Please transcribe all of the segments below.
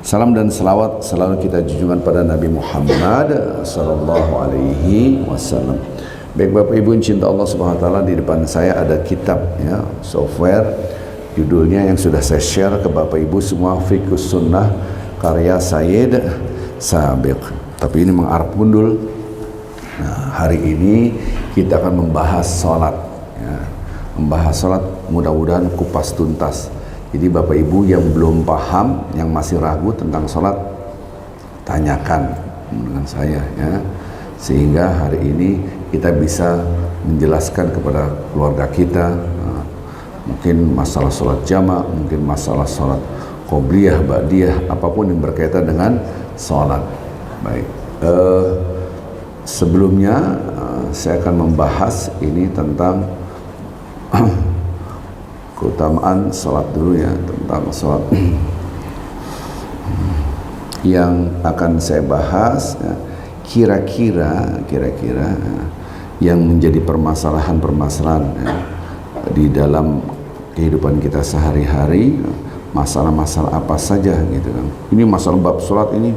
Salam dan selawat selalu kita junjungan pada Nabi Muhammad sallallahu alaihi wasallam. Baik Bapak Ibu yang cinta Allah Subhanahu wa taala, di depan saya ada kitab ya, software judulnya yang sudah saya share ke Bapak Ibu semua, Fiqhus Sunnah karya Sayyid Sabiq. Tapi ini mengarah gundul. Nah, hari ini kita akan membahas salat ya. Membahas salat, mudah-mudahan kupas tuntas. Jadi Bapak Ibu yang belum paham, yang masih ragu tentang sholat, tanyakan dengan saya ya, sehingga hari ini kita bisa menjelaskan kepada keluarga kita, mungkin masalah sholat jamaah, mungkin masalah sholat qobliyah, ba'diyah, apapun yang berkaitan dengan sholat. Baik, sebelumnya saya akan membahas ini tentang keutamaan sholat dulu ya, tentang sholat yang akan saya bahas ya, kira-kira yang menjadi permasalahan-permasalahan ya, di dalam kehidupan kita sehari-hari, masalah-masalah apa saja gitu kan. Ini masalah bab sholat ini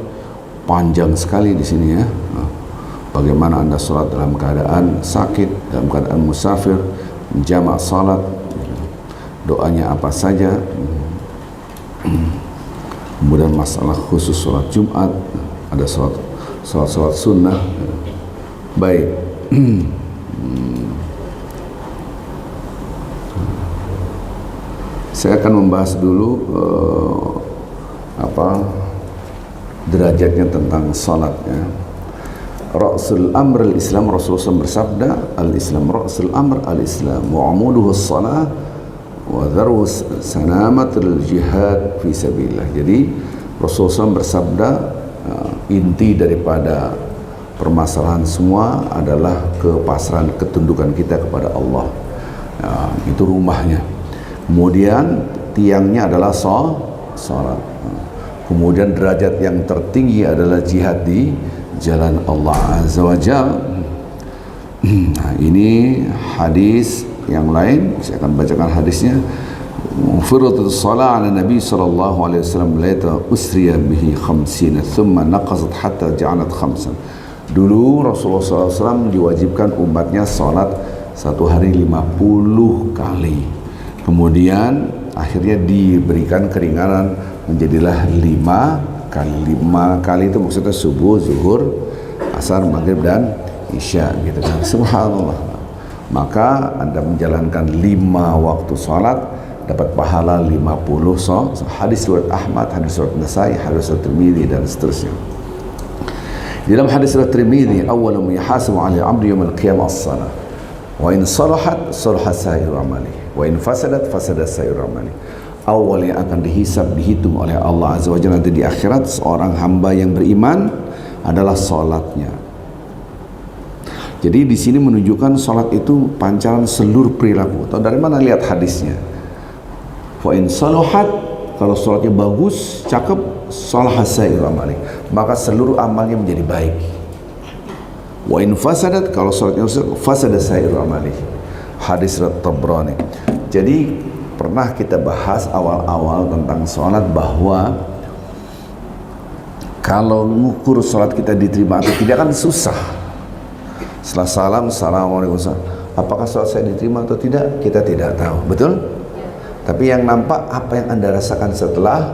panjang sekali di sini ya. Bagaimana Anda sholat dalam keadaan sakit, dalam keadaan musafir, jamak sholat, doanya apa saja, kemudian masalah khusus sholat Jumat, ada sholat sunnah. Baik, saya akan membahas dulu derajatnya tentang sholat ya. Ra'sul amr al-Islam, Rasulullah bersabda, al-Islam ra'sul amr al-Islam wa amuduhu as-salah wa dharus sanamatul jihad fi sabilillah. Jadi Rasulullah bersabda, inti daripada permasalahan semua adalah kepasrahan, ketundukan kita kepada Allah ya, itu rumahnya. Kemudian tiangnya adalah salat. Kemudian derajat yang tertinggi adalah jihad di jalan Allah Azza wa Jalla. Nah, ini hadis yang lain, saya akan bacakan hadisnya. Furadatus shalah ala Nabi sallallahu alaihi wasallam laita usriya bihi 50 thumma naqasat hatta ja'alat khamsan. Dulu Rasulullah SAW diwajibkan umatnya salat satu hari 50 kali. Kemudian akhirnya diberikan keringanan menjadilah 5 kali. 5 kali itu maksudnya subuh, zuhur, asar, maghrib dan isya gitu kan. Subhanallah. Maka Anda menjalankan 5 waktu salat dapat pahala 50 hadis riwayat Ahmad, hadis riwayat Nasai, hadis riwayat Tirmidzi dan seterusnya. Dalam hadis riwayat Tirmidzi, awwalu ma yahasabu 'ala al-'abdi yawm al-qiyamah as-salah. Wa in salahat salahat sa'iru amali, wa in fasadat fasadat sa'iru amali. Awal yang akan dihitung oleh Allah Azza wa Jalla nanti di akhirat seorang hamba yang beriman adalah salatnya. Jadi di sini menunjukkan salat itu pancaran seluruh perilaku. Tahu dari mana lihat hadisnya? Fa in salahat, kalau salatnya bagus, cakep, salahat sa'iru amali, maka seluruh amalnya menjadi baik. Wa in fasadat, kalau salatnya rusak, fasadat sa'iru amali. Hadis Tabrani. Jadi pernah kita bahas awal-awal tentang sholat bahwa kalau mengukur sholat kita diterima atau tidak kan susah. Setelah salam, assalamualaikum, apakah sholat saya diterima atau tidak, kita tidak tahu, betul? Tapi yang nampak apa yang Anda rasakan setelah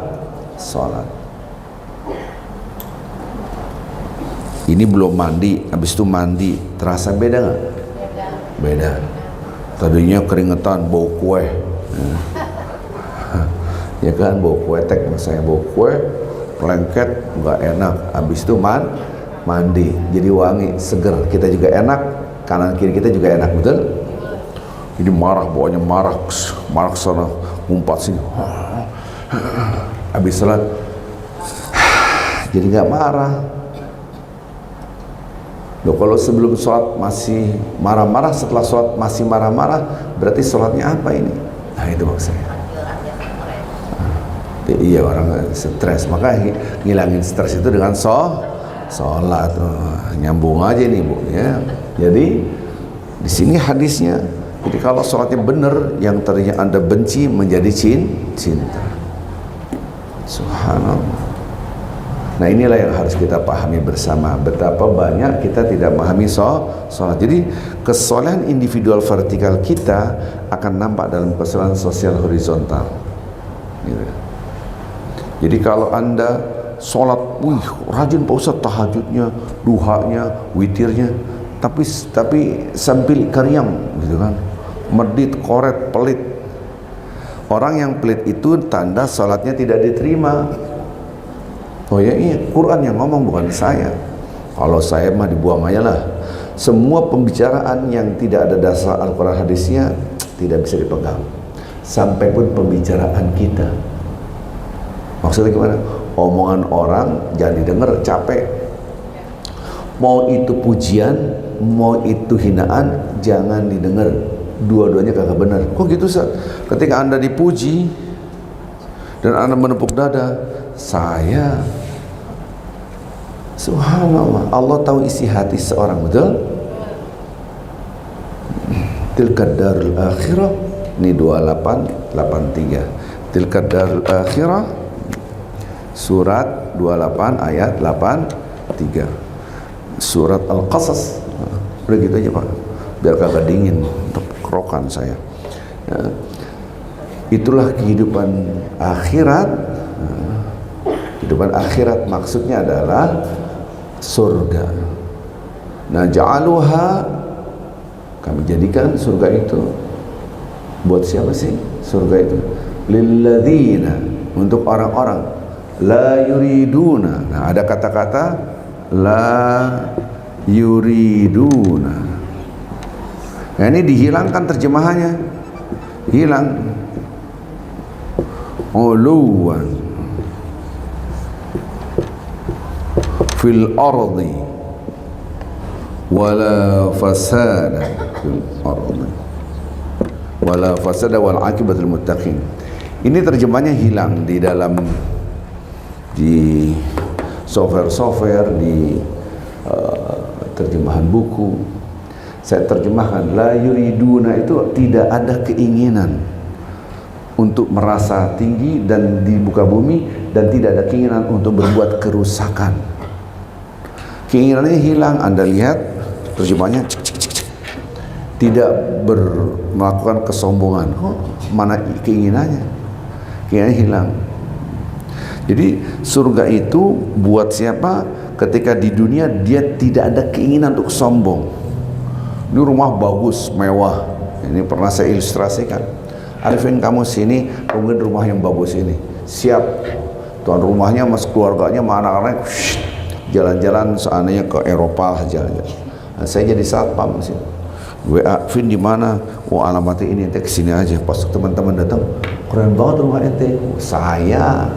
sholat. Ini belum mandi, habis itu mandi, terasa beda nggak? Beda. Tadinya keringetan, bau kue. Ya kan, bau kue tek, misalnya bau kue lengket, nggak enak. Habis itu mandi, jadi wangi, seger, kita juga enak, kanan kiri kita juga enak, betul? Jadi marah, bawanya marah sana, ngumpat sini. Habis salat jadi nggak marah. Loh, kalau sebelum sholat masih marah-marah, setelah sholat masih marah-marah, berarti sholatnya apa ini? Nah, itu maksudnya. Iya, orang stres, maka ngilangin stres itu dengan sholat. Nyambung aja nih Bu ya. Jadi di sini hadisnya, jadi kalau sholatnya benar, yang tadinya Anda benci menjadi cinta. Subhanallah. Nah inilah yang harus kita pahami bersama, betapa banyak kita tidak memahami sholat. Jadi kesolehan individual vertikal kita akan nampak dalam kesolehan sosial horizontal gitu. Jadi kalau Anda sholat, rajin Pak Ustaz, tahajudnya, duhanya, witirnya, tapi sambil karyang gitu kan, medit, koret, pelit. Orang yang pelit itu tanda sholatnya tidak diterima. Oh ya iya, Quran yang ngomong, bukan saya. Kalau saya mah dibuang aja lah. Semua pembicaraan yang tidak ada dasar Al-Quran hadisnya tidak bisa dipegang. Sampai pun pembicaraan kita. Maksudnya gimana? Omongan orang jangan didengar, capek. Mau itu pujian, mau itu hinaan, jangan didengar. Dua-duanya kagak benar. Kok gitu Ustaz? Ketika Anda dipuji dan Anda menepuk dada, saya, subhanallah, Allah tahu isi hati seorang, betul? Tilkad darul akhirah, ini 2883. Tilkad darul akhirah, surat 28 ayat 83. Surat Al-Qasas. Udah gitu aja Pak, biar kagak dingin untuk kerokan saya. Ya. Itulah kehidupan akhirat. Kehidupan akhirat maksudnya adalah surga. Nah, ja'aluha, kami jadikan surga itu buat siapa sih? Surga itu lilladzina, untuk orang-orang la yuriduna. Nah, ada kata-kata la yuriduna. Nah, ini dihilangkan terjemahannya. Hilang. Uluwan fil ardi wala fasada fil ardi wala fasada wal akibatul muttaqin. Ini terjemahnya hilang di dalam di software di terjemahan buku. Saya terjemahkan la yuriduna itu tidak ada keinginan untuk merasa tinggi dan di muka bumi, dan tidak ada keinginan untuk berbuat kerusakan. Keinginannya hilang. Anda lihat terjemahnya, tidak melakukan kesombongan. Mana keinginannya? Keinginannya hilang. Jadi surga itu buat siapa? Ketika di dunia dia tidak ada keinginan untuk sombong. Ini rumah bagus, mewah. Ini pernah saya ilustrasikan. Arifin, kamu sini, tungguin rumah yang bagus ini. Siap. Tuan rumahnya mas keluarganya, sama anak-anaknya jalan-jalan seandainya ke Eropa jalan-jalan. Nah, saya jadi satpam sih. WA, Vin di mana? Oh, alamatnya ini, ente kesini aja. Pas teman-teman datang, keren banget rumah ente. Oh, saya.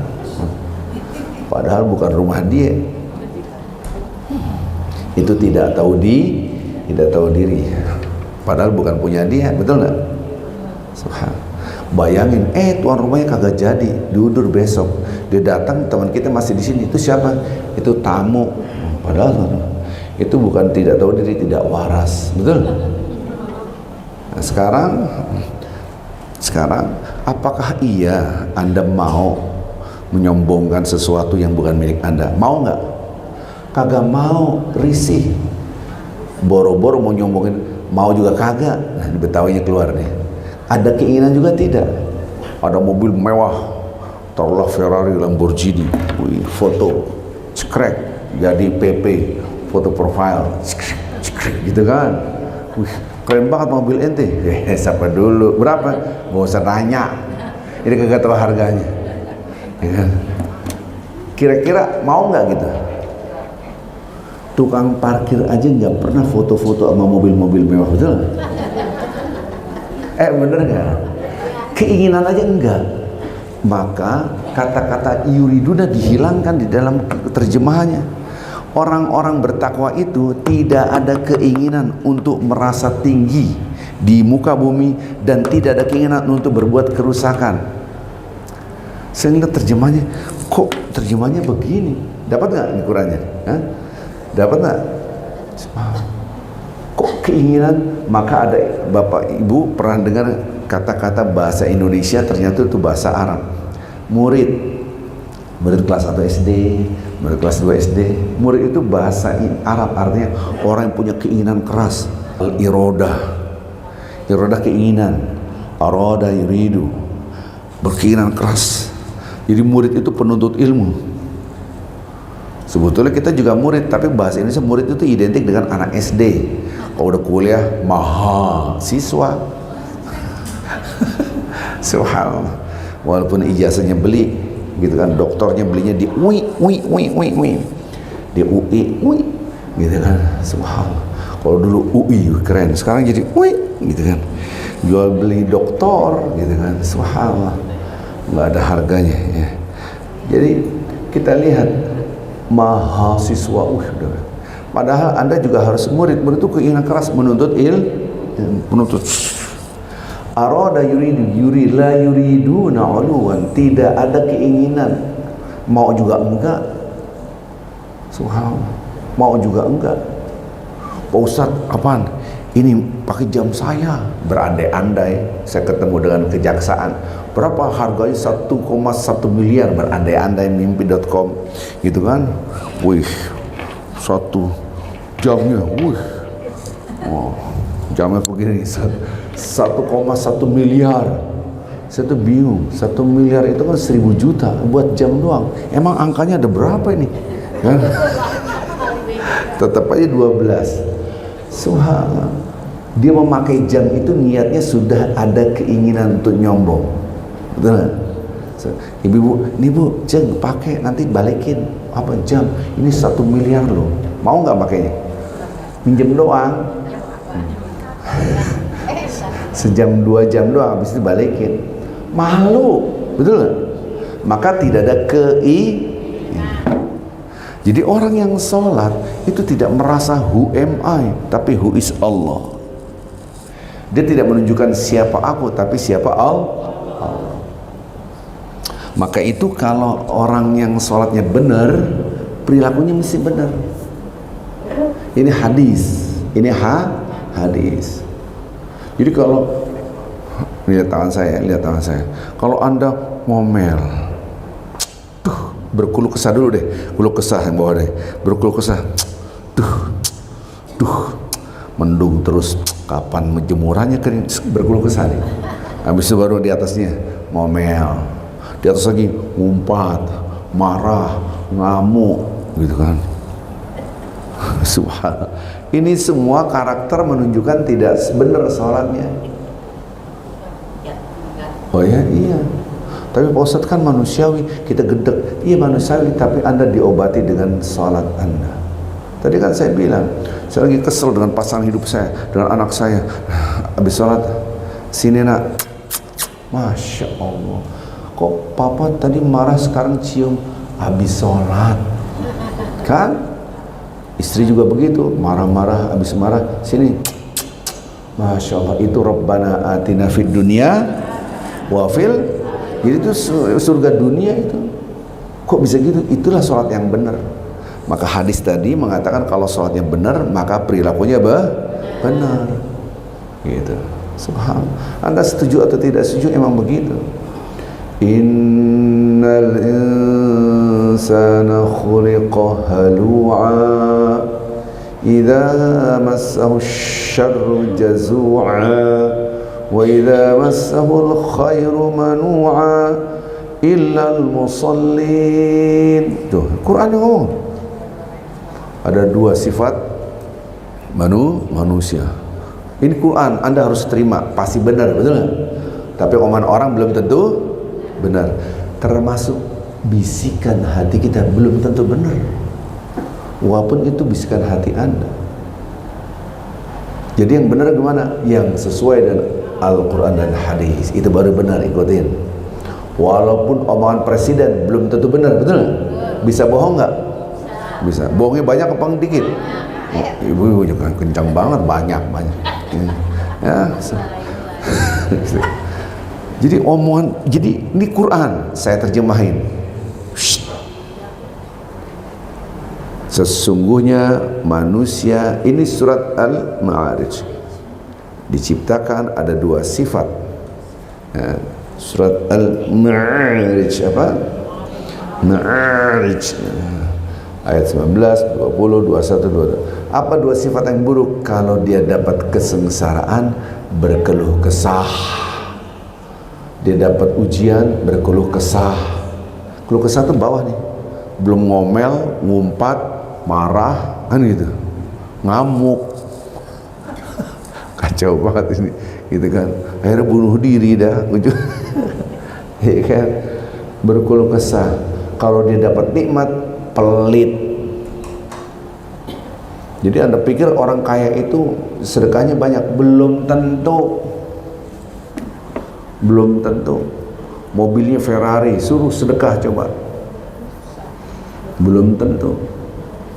Padahal bukan rumah dia. Itu tidak tahu diri. Padahal bukan punya dia, betul nggak? Subhanallah. Bayangin, tuan rumahnya kagak jadi, diundur besok. Dia datang, teman kita masih di sini. Itu siapa? Itu tamu. Padahal itu bukan tidak tahu diri, tidak waras, betul? Nah, sekarang, apakah iya Anda mau menyombongkan sesuatu yang bukan milik Anda? Mau nggak? Kagak mau, risih. Boro-boro mau nyombongin, mau juga kagak. Nah, Betawinya keluar nih. Ada keinginan juga tidak. Ada mobil mewah, taruhlah Ferrari, Lamborghini, foto, cekrek, jadi PP, foto profile, gitu kan. Keren banget mobil ente. Siapa dulu? Berapa? Gak usah nanya. Ini kagak tahu harganya. Kira-kira mau nggak gitu? Tukang parkir aja nggak pernah foto-foto sama mobil-mobil mewah, betul? Bener gak? Keinginan aja enggak. Maka kata-kata yuriduna dihilangkan di dalam terjemahannya. Orang-orang bertakwa itu tidak ada keinginan untuk merasa tinggi di muka bumi, dan tidak ada keinginan untuk berbuat kerusakan. Sehingga terjemahnya, kok terjemahnya begini? Dapat gak ukurannya? Dapat gak? Kok keinginan? Maka ada Bapak Ibu pernah dengar kata-kata bahasa Indonesia ternyata itu bahasa Arab. Murid murid kelas 1 SD, murid kelas 2 SD. Murid itu bahasa Arab, artinya orang yang punya keinginan keras. Al-irodah, irodah keinginan, arada yuridu, berkeinginan keras. Jadi murid itu penuntut ilmu. Sebetulnya kita juga murid, tapi bahasa Indonesia murid itu identik dengan anak SD. Kalau udah kuliah, mahasiswa. Subhanallah. Walaupun ijazahnya beli, gitu kan, doktornya belinya di UI, di UI, gitu kan. Subhanallah. Kalau dulu UI keren, sekarang jadi UI, gitu kan. Jual beli doktor, gitu kan. Subhanallah. Nggak ada harganya, ya. Jadi kita lihat mahasiswa, padahal Anda juga harus murid itu keinginan keras menuntut menuntut. Arada yuridu la yuriduna uluwan, tidak ada keinginan, mau juga enggak. Subhanallah, mau juga enggak. Pak Ustadz, apaan? Ini pakai jam saya, berandai-andai. Saya ketemu dengan kejaksaan, berapa harganya? 1,1 miliar, berandai-andai, mimpi.com, gitu kan. Wih, satu jamnya, wih, oh, jamnya begini, 1,1 miliar. Saya tuh bingung, 1 miliar itu kan 1.000 juta buat jam doang. Emang angkanya ada berapa ini? Kan? Tetap aja 12. Subhanallah. Dia memakai jam itu niatnya sudah ada keinginan untuk nyombong. Betul kan? Ibu-ibu, nih bu, jeng pakai nanti balikin. Apa jam? Ini 1 miliar loh. Mau nggak pakainya? Pinjem doang. Sejam 2 jam doang, habis itu balikin. Malu, betul nggak? Maka tidak ada Jadi orang yang sholat itu tidak merasa who am I, tapi who is Allah. Dia tidak menunjukkan siapa aku, tapi siapa Allah. Maka itu kalau orang yang sholatnya benar, perilakunya mesti benar. Ini hadis, ini hadis. Jadi kalau lihat tangan saya, kalau Anda ngomel, berkeluh kesah dulu deh, keluh kesah yang bawah deh, berkeluh kesah, mendung terus, kapan menjemurannya kering, berkeluh kesah nih. Habis itu baru di atasnya ngomel, di atas lagi ngumpat, marah, ngamuk, gitu kan. Subhanallah. Ini semua karakter menunjukkan tidak benar sholatnya. Oh ya, iya. Tapi Pak Ustadz kan manusiawi, kita gedek. Iya manusiawi, tapi Anda diobati dengan sholat Anda. Tadi kan saya bilang, saya lagi kesel dengan pasangan hidup saya, dengan anak saya. Habis sholat, sini nak. Masya Allah, kok papa tadi marah sekarang cium? Habis sholat. Kan? Istri juga begitu, marah-marah, habis marah, sini. Masya Allah, itu Rabbana atina fid dunya wa fil. Jadi itu surga dunia itu. Kok bisa gitu? Itulah sholat yang benar. Maka hadis tadi mengatakan kalau sholatnya benar, maka perilakunya benar. Gitu. Subhanallah. Anda setuju atau tidak setuju, emang begitu. Innal insana khuliqa halu'a idza massahu syarru jazu'a wa idza massahu al-khairu manu'a illa al-musallin. Tuh, Quran yang ngomong. Ada 2 sifat manusia. Ini Quran, Anda harus terima, pasti benar, betul nggak? Tapi omongan orang belum tentu benar. Termasuk bisikan hati kita belum tentu benar, walaupun itu bisikan hati Anda. Jadi yang benar gimana? Yang sesuai dengan Al-Quran dan hadis, itu baru benar, ikutin. Walaupun omongan presiden belum tentu benar, betul nggak? Bisa bohong nggak? Bisa. Bohongnya banyak apa dikit? Oh, ibu jangan kencang banget, banyak. Ya. Jadi omongan, jadi ini Quran saya terjemahin. Sesungguhnya manusia, ini surat Al-Ma'arij, diciptakan ada 2 sifat. Ya, surat Al-Ma'arij apa? Ma'arij. Ayat 19, 20, 21, 22. Apa dua sifat yang buruk? Kalau dia dapat kesengsaraan, berkeluh kesah. Dia dapat ujian, berkeluh kesah. Keluh kesah itu bawah nih. Belum ngomel, ngumpat, marah, kan gitu. Ngamuk. Kacau banget ini, gitu kan. Akhirnya bunuh diri dah. Ya kan? Berkeluh kesah. Kalau dia dapat nikmat, pelit. Jadi Anda pikir orang kaya itu sedekahnya banyak? Belum tentu. Belum tentu. Mobilnya Ferrari, suruh sedekah coba. Belum tentu.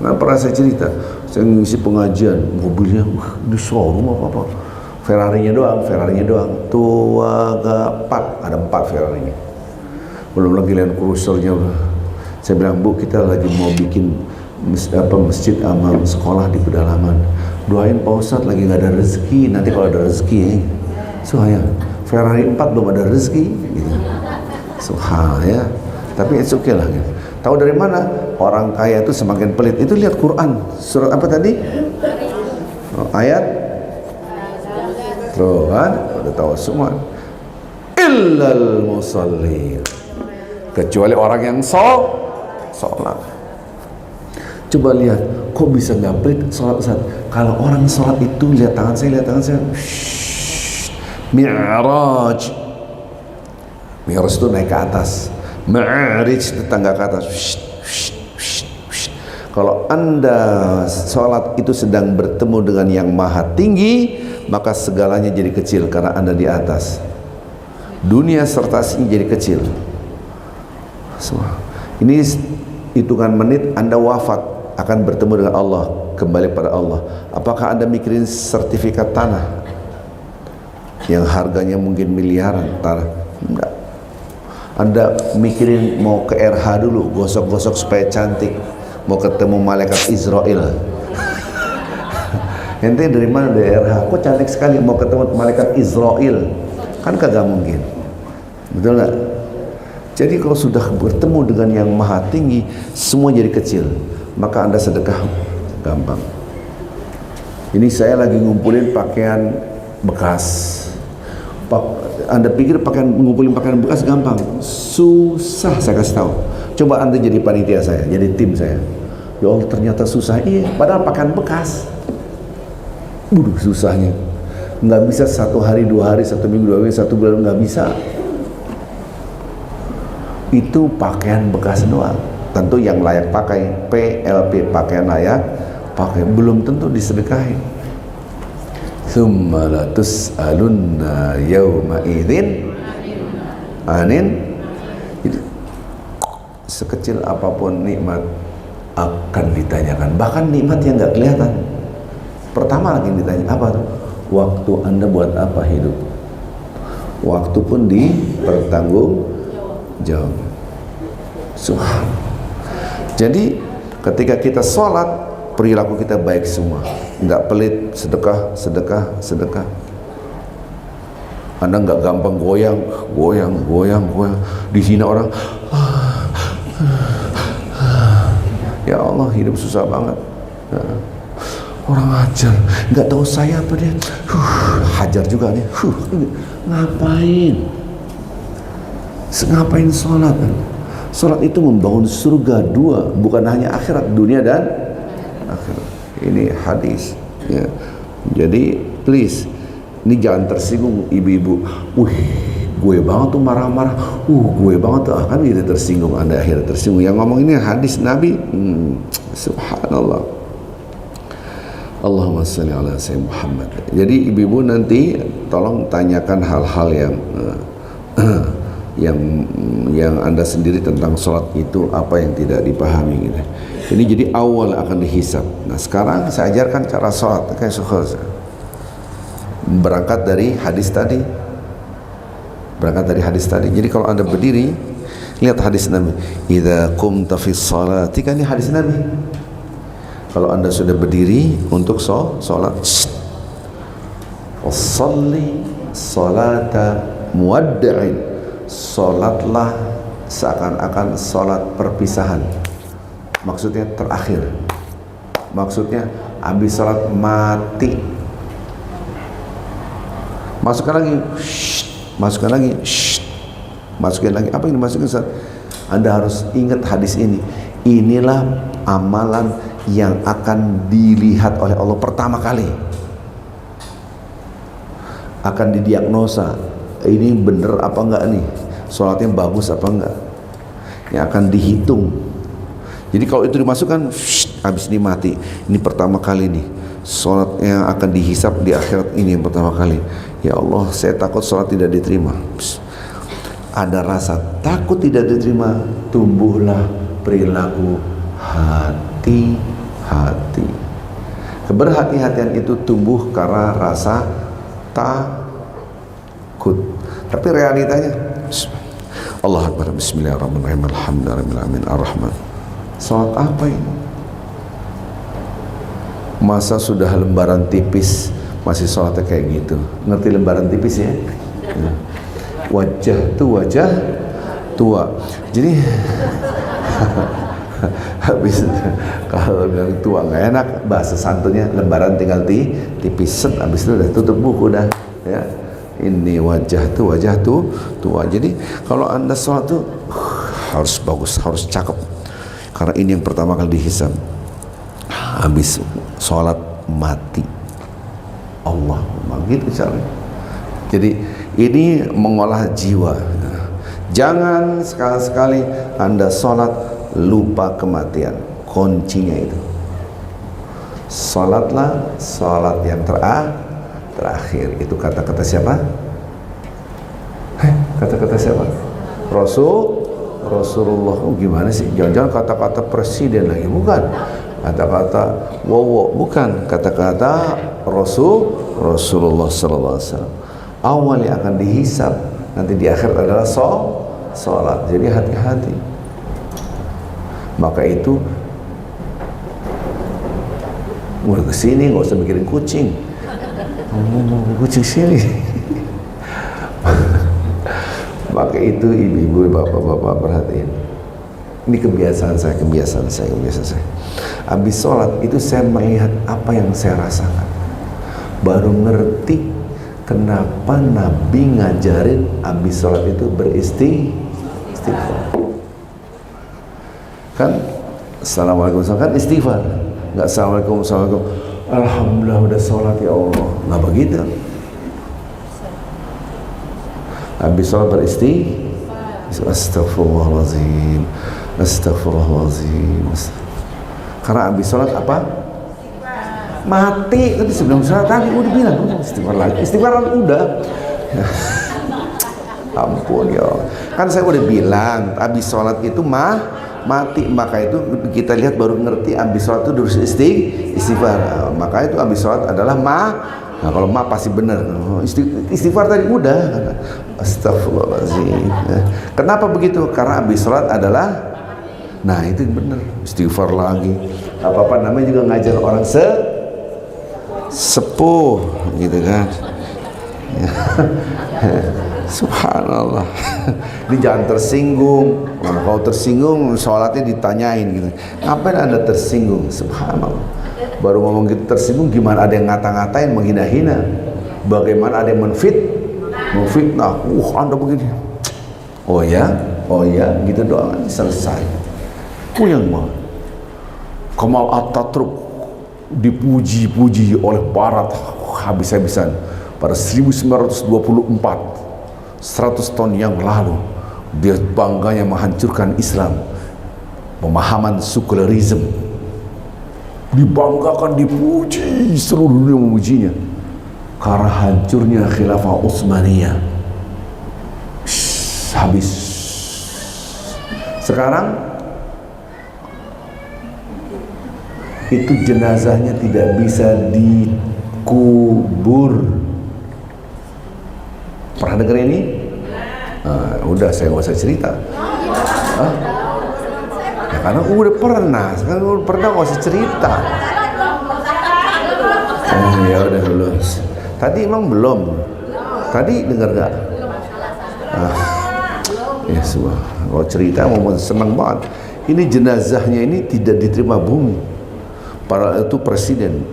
Nggak pernah saya cerita, saya ngisi pengajian, mobilnya di showroom apa-apa, Ferrarinya doang. Tua gapat, ada 4 Ferrarinya. Belum lagi Land Cruisernya. Saya bilang, Bu, kita lagi mau bikin masjid amal sekolah di pedalaman. Doain Pak Ustadz, lagi nggak ada rezeki. Nanti kalau ada rezeki, soalnya Ferrari 4 belum ada rezeki, gitu. Ya. Tapi it's okay lah. Gitu. Tahu dari mana? Orang kaya itu semakin pelit. Itu lihat Quran. Surat apa tadi? Ayat? Tuh kan? Udah tahu semua. Illal musallin. Kecuali orang yang sholat. Coba lihat, kok bisa nggak pelit sholat Ustaz? Kalau orang sholat itu lihat tangan saya. Mi'raj. Mi'raj itu naik ke atas. Ma'arij itu tangga ke atas. Kalau Anda sholat itu sedang bertemu dengan yang maha tinggi, maka segalanya jadi kecil karena Anda di atas. Dunia serta aslinya jadi kecil. Ini hitungan menit Anda wafat akan bertemu dengan Allah, kembali pada Allah. Apakah Anda mikirin sertifikat tanah yang harganya mungkin miliaran tanah? Enggak. Anda mikirin mau ke RH dulu, gosok-gosok supaya cantik, mau ketemu malaikat Israel. Ente dari mana? Dari RH. Kok cantik sekali, mau ketemu malaikat Israel? Kan kagak mungkin. Betul nggak? Jadi kalau sudah bertemu dengan yang maha tinggi, semua jadi kecil. Maka Anda sedekah gampang. Ini saya lagi ngumpulin pakaian bekas. Anda pikir ngumpulin pakaian bekas gampang? Susah, saya kasih tahu. Coba Anda jadi panitia saya, jadi tim saya. Ya Allah, ternyata susah. Iya, padahal pakaian bekas. Susahnya. Nggak bisa 1 hari, 2 hari, 1 minggu, 2 minggu, 1 bulan, nggak bisa. Itu pakaian bekas doang. Tentu yang layak pakai, PLP, pakaian layak pakai, belum tentu disedekahi. Tsumma la tus'alunna yawma idzin anin. Jadi, sekecil apapun nikmat akan ditanyakan, bahkan nikmat yang nggak kelihatan. Pertama lagi ditanya, apa tuh? Waktu Anda buat apa hidup? Waktu pun dipertanggungjawab. Jadi ketika kita sholat, perilaku kita baik semua, nggak pelit, sedekah. Anda nggak gampang goyang. Dihina orang. Ya Allah, hidup susah banget. Orang ajar, nggak tahu saya apa dia. Hajar juga nih. Ngapain sholat? Sholat itu membangun surga 2, bukan hanya akhirat, dunia dan akhirat. Ini hadis. Ya. Jadi please, ini jangan tersinggung ibu-ibu. Gue banget tuh marah-marah. Gue banget tuh, kan gitu tersinggung. Anda akhirnya tersinggung. Yang ngomong ini hadis Nabi. Subhanallah. Allahumma shalli ala sayyidina Muhammad. Jadi ibu-ibu nanti tolong tanyakan hal-hal yang Anda sendiri tentang sholat itu apa yang tidak dipahami gitu. Ini jadi awal akan dihisab. Nah sekarang saya ajarkan cara sholat kayak sukhaz. Berangkat dari hadis tadi. Jadi kalau Anda berdiri, lihat hadis Nabi. Idza qumta fi sholati, kan ini hadis Nabi. Kalau Anda sudah berdiri untuk sholat, sholli sholata muwaddi'in, sholatlah seakan-akan sholat perpisahan. Maksudnya terakhir. Maksudnya habis sholat mati. Masukkan lagi, masukkan lagi, masukkan lagi. Apa yang dimasukkan Ustaz? Anda harus ingat hadis ini. Inilah amalan yang akan dilihat oleh Allah pertama kali. Akan didiagnosa, ini bener apa enggak nih, sholatnya bagus apa enggak, yang akan dihitung. Jadi kalau itu dimasukkan, habis ini mati. Ini pertama kali nih sholat yang akan dihisap di akhirat, ini yang pertama kali. Ya Allah, saya takut sholat tidak diterima. Ada rasa takut tidak diterima, tumbuhlah perilaku hati-hati. Keberhati-hatian itu tumbuh karena rasa takut. Tapi realitanya, Allah Akbar, bismillahirrahmanirrahim, alhamdulillahirrahmanirrahim, ar-Rahman. Salat apa ini? Masa sudah lembaran tipis masih salatnya kayak gitu? Ngerti lembaran tipis ya? Wajah tuh wajah tua. Jadi habis kalau bilang tua nggak enak, bahasa santunnya lembaran tinggal tipis, set, habis itu udah tutup buku dah ya. Ini wajah tuh tua. Jadi kalau Anda sholat tuh harus bagus, harus cakep, karena ini yang pertama kali dihisab. Habis sholat mati, Allah gitu caranya. Jadi ini mengolah jiwa. Jangan sekali-sekali Anda sholat lupa kematian. Kuncinya itu, sholatlah sholat yang terakhir. Itu kata-kata siapa? Kata-kata siapa? Rasulullah. Oh, gimana sih? Jangan-jangan kata-kata presiden lagi? Bukan. Kata-kata wowo? Bukan. Kata-kata Rasulullah sallallahu alaihi wasallam. Awal yang akan dihisab nanti di akhir adalah sholat. Jadi hati-hati. Maka itu udah kesini nggak usah mikirin kucing. Kucing sini. Maka itu ibu-ibu, bapak-bapak perhatiin. Ini kebiasaan saya. Habis sholat itu saya melihat apa yang saya rasakan. Baru ngerti kenapa Nabi ngajarin habis sholat itu beristighfar. Kan assalamualaikum kan istighfar, nggak assalamualaikum alhamdulillah udah sholat ya Allah, nggak begitu. Habis sholat beristighfar, astagfirullahaladzim. Karena habis sholat apa? Mati. Tadi sebelum sholat tadi udah bilang istighfar lagi, istighfar udah. Ampun ya Allah. Kan saya udah bilang habis sholat itu mati, maka itu kita lihat baru ngerti habis sholat itu harus istighfar. Maka itu habis sholat adalah Nah kalau pasti benar. Istighfar tadi udah. Astagfirullahaladzim. Kenapa begitu? Karena habis sholat adalah, nah itu benar. Istighfar lagi. Apa namanya juga ngajar orang sepuh gitu kan. Subhanallah. Ini jangan tersinggung. Nah, kalau tersinggung sholatnya ditanyain gitu. Ngapain Anda tersinggung? Subhanallah. Baru ngomong gitu tersinggung, gimana ada yang ngata-ngatain, menghina-hina. Bagaimana ada yang memfitnah. Anda begini. Oh ya, gitu doang selesai. Puyeng banget. Kemal Atatürk dipuji-puji oleh Barat habis-habisan pada 1924, 100 tahun yang lalu. Dia bangganya menghancurkan Islam, pemahaman sekularisme, dibanggakan, dipuji, seluruh dunia memujinya karena hancurnya khilafah Utsmaniyah. Habis. Sekarang itu jenazahnya tidak bisa dikubur. Pernah dengar ini? Udah saya nggak usah cerita. Ya, karena aku udah pernah. Sekarang udah pernah, nggak usah cerita. Ya udah belum. Tadi emang belum. Tadi dengar nggak? Ya semua. Kalau cerita mau senang banget. Ini jenazahnya ini tidak diterima bumi. Padahal itu presiden.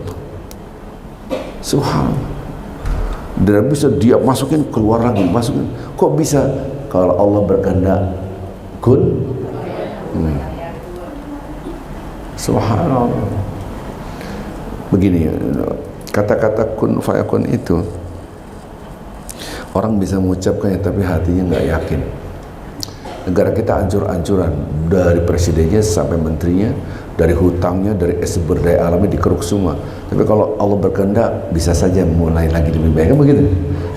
Subhanallah. Dan bisa dia masukin, keluar lagi, masukin. Kok bisa? Kalau Allah berkehendak, kun. Subhanallah. Begini, kata-kata kun fayakun itu orang bisa mengucapkannya tapi hatinya nggak yakin. Negara kita ancur-ancuran, dari presidennya sampai menterinya, dari hutangnya, dari sumber daya alamnya dikeruk semua. Tapi kalau Allah berkehendak bisa saja mulai lagi lebih baik, kan begitu?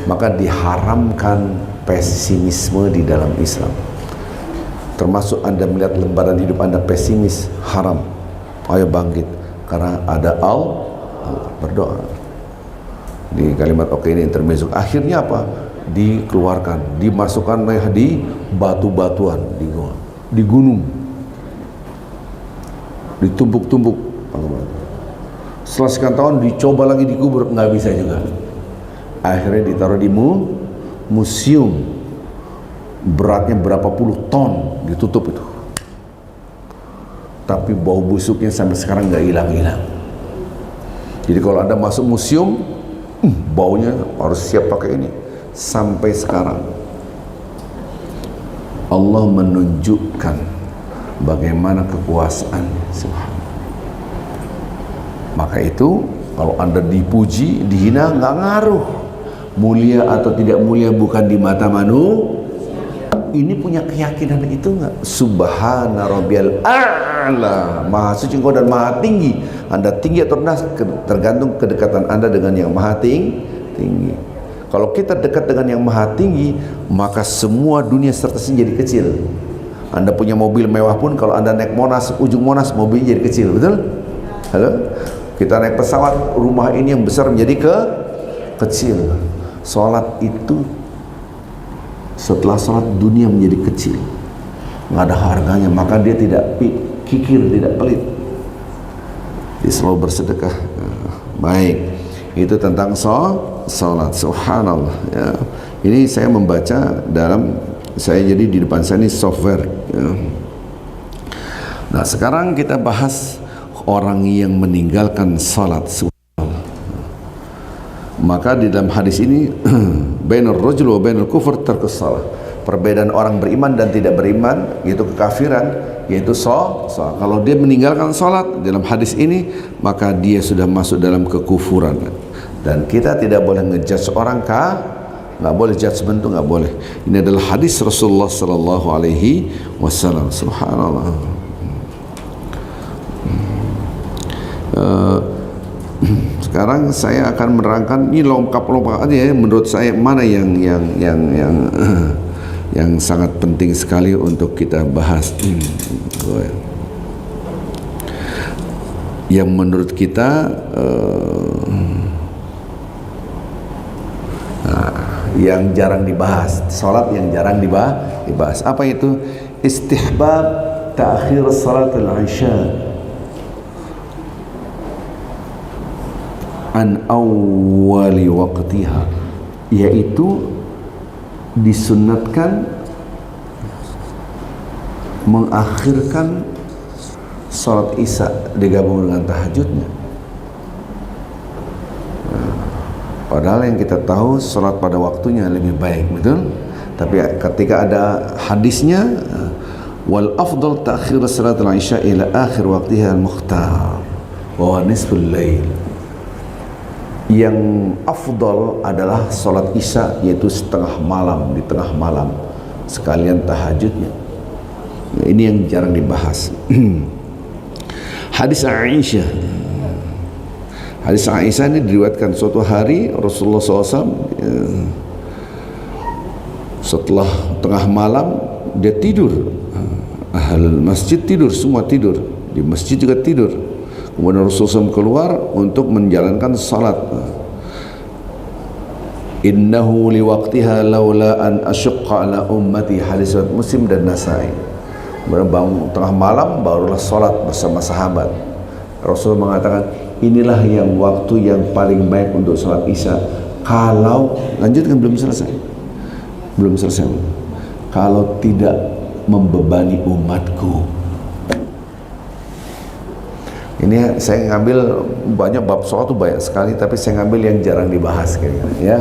Maka diharamkan pesimisme di dalam Islam. Termasuk Anda melihat lembaran hidup Anda pesimis, haram. Ayo bangkit, karena ada Allah, berdoa. Di kalimat oke ini intermezzo. Akhirnya apa? Dikeluarkan, dimasukkan di batu-batuan, di gunung, ditumpuk-tumpuk. Setelah sekian tahun dicoba lagi dikubur, nggak bisa juga. Akhirnya ditaruh di museum, beratnya berapa puluh ton, ditutup itu. Tapi bau busuknya sampai sekarang nggak hilang-hilang. Jadi kalau Anda masuk museum, baunya harus siap pakai ini. Sampai sekarang Allah menunjukkan bagaimana kekuasaannya. Subhanallah. Maka itu kalau Anda dipuji, dihina, nggak ngaruh. Mulia atau tidak mulia bukan di mata manusia. Ini punya keyakinan itu enggak? Subhana rabbiyal a'la, maha suci engkau dan maha tinggi. Anda tinggi atau rendah tergantung kedekatan Anda dengan yang maha tinggi. Kalau kita dekat dengan yang maha tinggi, maka semua dunia serta jadi kecil. Anda punya mobil mewah pun kalau Anda naik Monas, ujung Monas, mobilnya jadi kecil, betul? Halo? Kita naik pesawat, rumah ini yang besar menjadi kecil. Salat itu setelah salat dunia menjadi kecil, nggak ada harganya, maka dia tidak kikir, tidak pelit, dia selalu bersedekah. Baik, itu tentang salat. Subhanallah ya. Ini saya membaca dalam, saya jadi di depan saya ini software ya. Nah sekarang kita bahas orang yang meninggalkan salat. Maka di dalam hadis ini bainal rajul wa bainal kufur tarkus shalah. Perbedaan orang beriman dan tidak beriman yaitu kekafiran, yaitu salat. Kalau dia meninggalkan salat dalam hadis ini, maka dia sudah masuk dalam kekufuran. Dan kita tidak boleh ngejudge orang nggak boleh judgment, itu nggak boleh. Ini adalah hadis Rasulullah sallallahu alaihi wasallam. Subhanallah. Sekarang saya akan menerangkan, ini lengkap aja ya, menurut saya mana yang yang sangat penting sekali untuk kita bahas. Yang menurut kita yang jarang dibahas, salat yang jarang dibahas. Apa itu? Istihbab ta'khir salat al-isya an awwali waqtiha, yaitu disunatkan mengakhirkan salat isya digabung dengan tahajudnya. Padahal yang kita tahu salat pada waktunya lebih baik, betul? Tapi ketika ada hadisnya wal afdal ta'khir salat al-isya ila akhir waqtiha al-mukhtar wa nisful lail. Yang afdal adalah salat isya, yaitu setengah malam, di tengah malam sekalian tahajudnya. Ini yang jarang dibahas. Hadis Aisyah. Hadis Aisyah ini diriwayatkan suatu hari Rasulullah SAW setelah tengah malam dia tidur. Ahlul masjid tidur, semua tidur, di masjid juga tidur. Kemudian Rasulullah SAW keluar untuk menjalankan salat. Innahu liwaqtiha laula an asyqa ala ummati, hadis Muslim dan Nasai. Kemudian bangun tengah malam barulah salat bersama sahabat. Rasul mengatakan inilah yang waktu yang paling baik untuk salat isya. Kalau lanjutkan, belum selesai. kalau tidak membebani umatku. Ini saya ngambil banyak bab sholat tuh banyak sekali, tapi saya ngambil yang jarang dibahas kayaknya ya.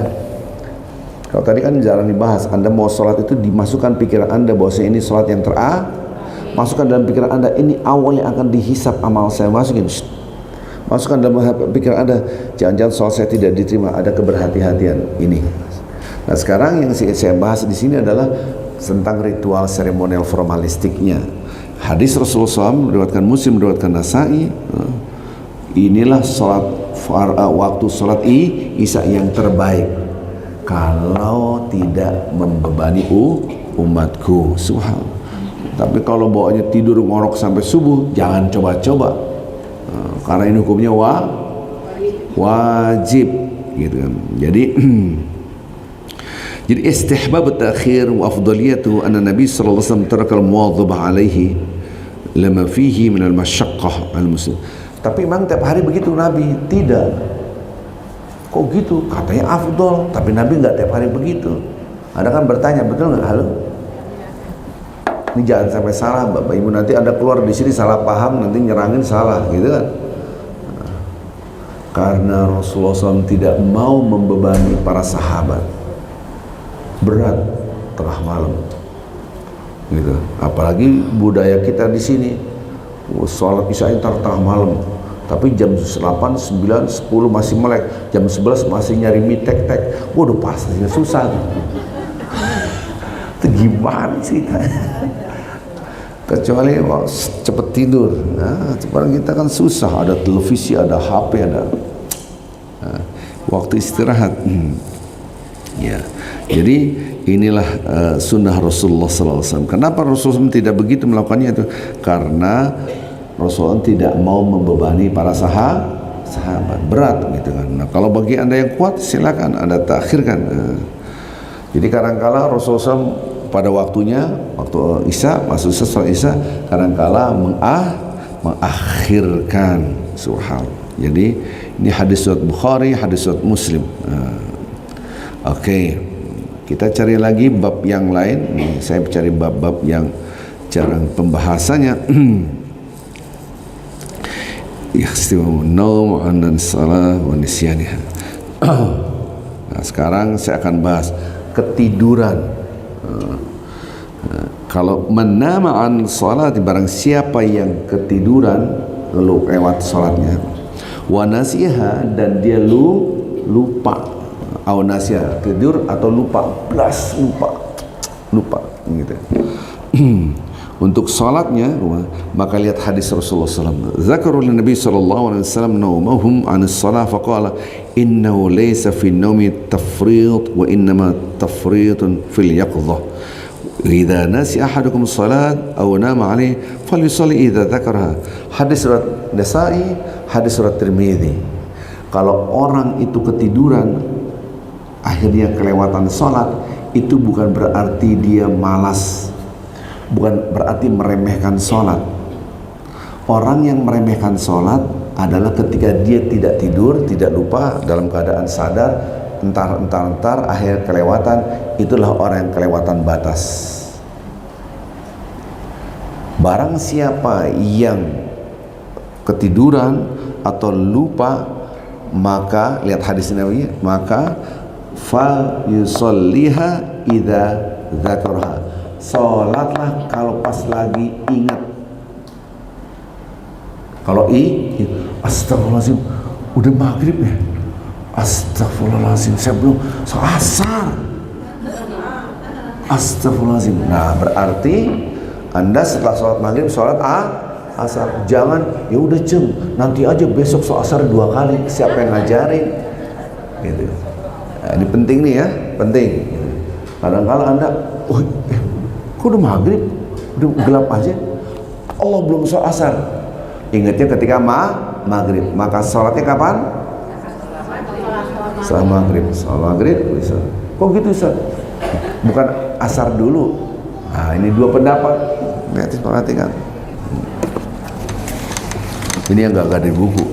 Kalau tadi kan jarang dibahas, Anda mau sholat itu dimasukkan pikiran Anda bahwasanya ini sholat yang masukkan dalam pikiran Anda, ini awal yang akan dihisap amal saya, masukin. Masukkan dalam pikiran Anda, jangan-jangan sholat saya tidak diterima, ada keberhati-hatian ini. Nah sekarang yang saya bahas di sini adalah tentang ritual seremonial formalistiknya. Hadis Rasulullah SAW meriwayatkan Muslim, meriwayatkan Nasa'i. Inilah waktu sholat Isya yang terbaik kalau tidak membebani umatku. Subhanallah. Tapi kalau bawanya tidur ngorok sampai subuh, jangan coba-coba. Karena ini hukumnya wajib, gitu kan. Jadi istihbab at-ta'khir wa afdaliyatu anna Nabi sallallahu alaihi wasallam taraka al-muwadhabah alaihi lama fihi min al-masyaqqah al-muslim. Tapi memang tiap hari begitu Nabi? Tidak. Kok gitu? Katanya afdal, tapi Nabi enggak tiap hari begitu. Ada kan bertanya, betul enggak? Halo? Ini jangan sampai salah Bapak Ibu, nanti Anda keluar di sini salah paham, nanti nyerangin salah, gitu kan? Karena Rasulullah SAW tidak mau membebani para sahabat. Berat tengah malam, gitu. Apalagi budaya kita di sini, sholat Isya tengah malam, tapi jam 8, 9, 10 masih melek, jam 11 masih nyari mie tek-tek. Waduh pastinya susah. Itu gimana sih? Kecuali cepet tidur. Nah, sekarang kita kan susah, ada televisi, ada HP, ada waktu istirahat. Ya, jadi inilah sunnah Rasulullah SAW. Kenapa Rasulullah SAW tidak begitu melakukannya itu? Karena Rasulullah tidak mau membebani para sahabat, berat gitu kan. Nah, kalau bagi Anda yang kuat silakan Anda takhirkan. Jadi kadang-kala Rasulullah SAW pada waktunya, waktu Isya, masuk sholat Isya, kadang-kala mengakhirkan suhal. Jadi ini hadis riwayat Bukhari, hadis riwayat Muslim. Oke, kita cari lagi bab yang lain. Nih, saya cari bab-bab yang jarang pembahasannya. Ikhtimu naum an salah wa nisyaniha. Nah, sekarang saya akan bahas ketiduran. Kalau menama an salat, barang siapa yang ketiduran lewat salatnya, wa nasiha, dan dia lupa. Nasiha, tidur atau lupa gitu. Untuk salatnya, maka lihat hadis Rasulullah SAW. Zakarul Nabi sallallahu alaihi wasallam naumahum an as-salah faqala innahu laysa fi an-nawmi tafriط wa innama tafriṭun fil yaqظah. Idza nasi ahadukum as-salat aw nama alaihi falyusalli idza dzakaraha. Hadis surat Nasa'i, hadis surat Tirmidzi. Kalau orang itu ketiduran akhirnya kelewatan sholat, itu bukan berarti dia malas, bukan berarti meremehkan sholat. Orang yang meremehkan sholat adalah ketika dia tidak tidur, tidak lupa, dalam keadaan sadar, entar akhir kelewatan. Itulah orang yang kelewatan batas. Barang siapa yang ketiduran atau lupa, maka lihat hadis Nabi, maka fa yusalliha idza dzakarha. Salatlah kalau pas lagi ingat. Kalau astagfirullahaladzim, udah maghrib ya, astagfirullahaladzim, saya belum asar, astagfirullahaladzim. Nah, berarti Anda setelah sholat maghrib sholat asar. Jangan ya udah nanti aja besok sholat asar 2 kali, siapa yang ngajarin gitu. Nah, ini penting nih ya, penting. Kadang-kadang Anda, kok udah maghrib, udah gelap aja, Allah belum sholat asar. Ingatnya ketika maghrib, maka sholatnya kapan? Setelah maghrib. Setelah maghrib bisa. Kok gitu Ustaz? Bukan asar dulu. Nah, ini 2 pendapat. Lihat, perhatikan. Ini yang gak ada di buku.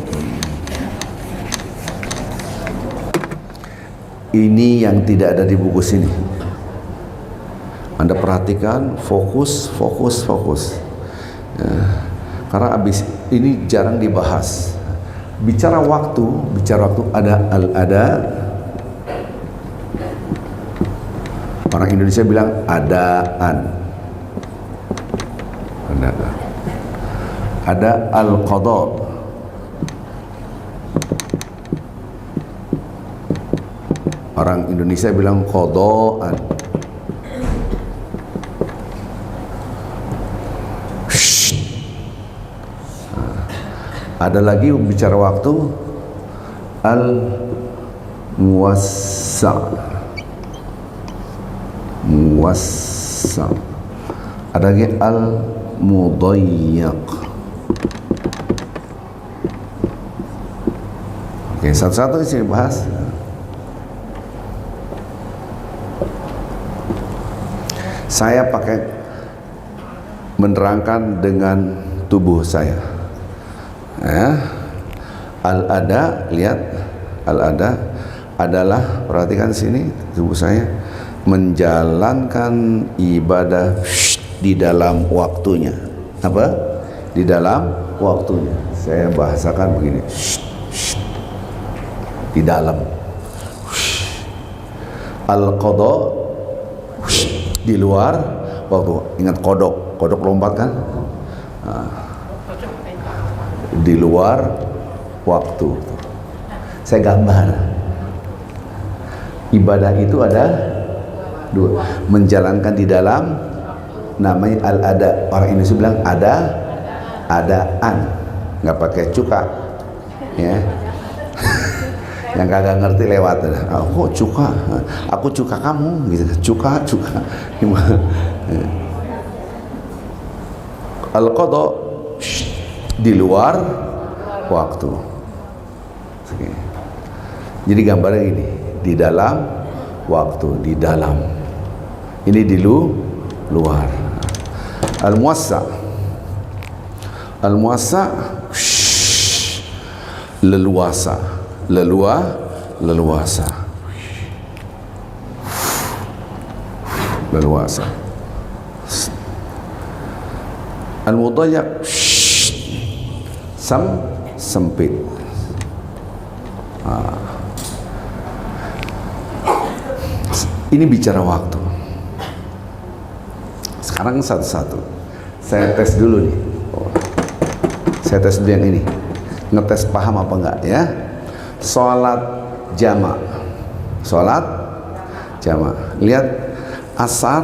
Ini yang tidak ada di buku sini. Anda perhatikan, fokus. Ya. Karena abis ini jarang dibahas. Bicara waktu ada orang Indonesia bilang adaan. Ada al-qadha. Orang Indonesia bilang qadhaan. Ada lagi bicara waktu al-muwassa'. Ada lagi al-mudayyiq. Oke, satu-satu sini bahas. Saya pakai menerangkan dengan tubuh saya. Ya. Al-ada, lihat, al-ada adalah, perhatikan sini tubuh saya, menjalankan ibadah di dalam waktunya. Apa? Di dalam waktunya. Saya bahasakan begini. Di dalam. Al-qadha di luar waktu. Ingat kodok lompat kan? Di luar waktu. Saya gambar. Ibadah itu ada dua. Menjalankan di dalam, namanya al-ada. Orang Indonesia bilang adaan. Nggak pakai cuka. Ya. Yang kagak ngerti lewat. Oh, cuka. Aku cuka kamu gitu. Cuka. Al-qadha di luar waktu. Jadi gambarnya ini, di dalam waktu, di dalam. Ini di luar. Al-muwassa'. Leluasa. Al-mudayyiq sempit. Ini bicara waktu. Sekarang satu-satu. Saya tes dulu nih. Saya tes dulu yang ini. Ngetes paham apa enggak ya? Sholat jama'. Lihat asar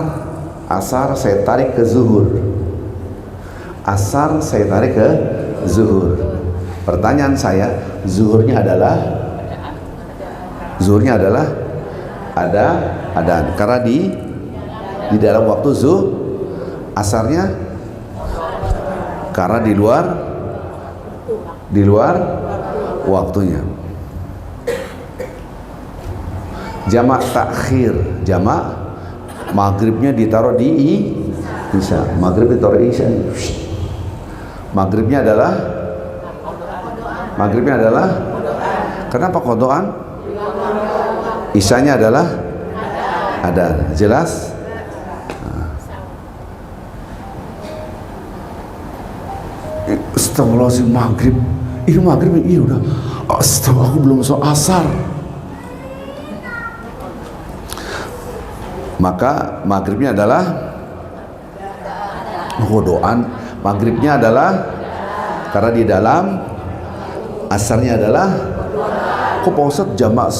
saya tarik ke zuhur. Pertanyaan saya, zuhurnya adalah adaan. Karena di dalam waktu asarnya karena di luar waktunya. Jamak takhir, maghribnya ditaruh di isya. Maghribnya adalah kenapa qadhaan? Isyanya adalah adaan. Jelas? Astagfirullahaladzim, maghrib. Ini maghrib, iya udah. Astagfirullah, aku belum masuk asar. Maka maghribnya adalah qadhaan. Maghribnya adalah karena di dalam, asarnya adalah. Kok Pak Ustadz jamak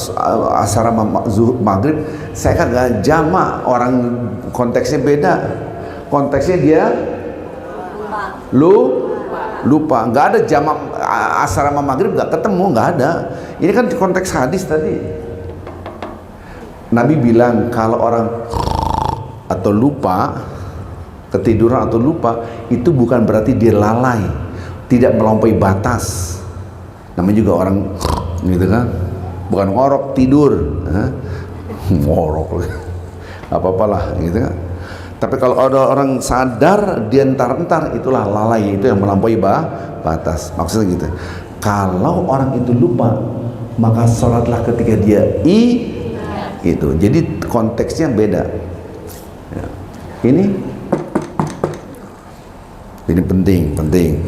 asar sama maghrib? Saya kagak jamak, orang konteksnya beda. Konteksnya dia lupa. Nggak ada jamak asar sama maghrib, nggak ketemu, nggak ada. Ini kan konteks hadis tadi. Nabi bilang kalau orang atau lupa, ketiduran atau lupa, itu bukan berarti dia lalai, tidak melampaui batas. Namanya juga orang gitu kan, bukan ngorok tidur, ngorok, apa-apalah gitu kan. Tapi kalau ada orang sadar dia entar-entar, itulah lalai, itu yang melampaui batas. Maksudnya gitu. Kalau orang itu lupa, maka sholatlah ketika dia itu. Jadi konteksnya beda. Ya. Ini penting.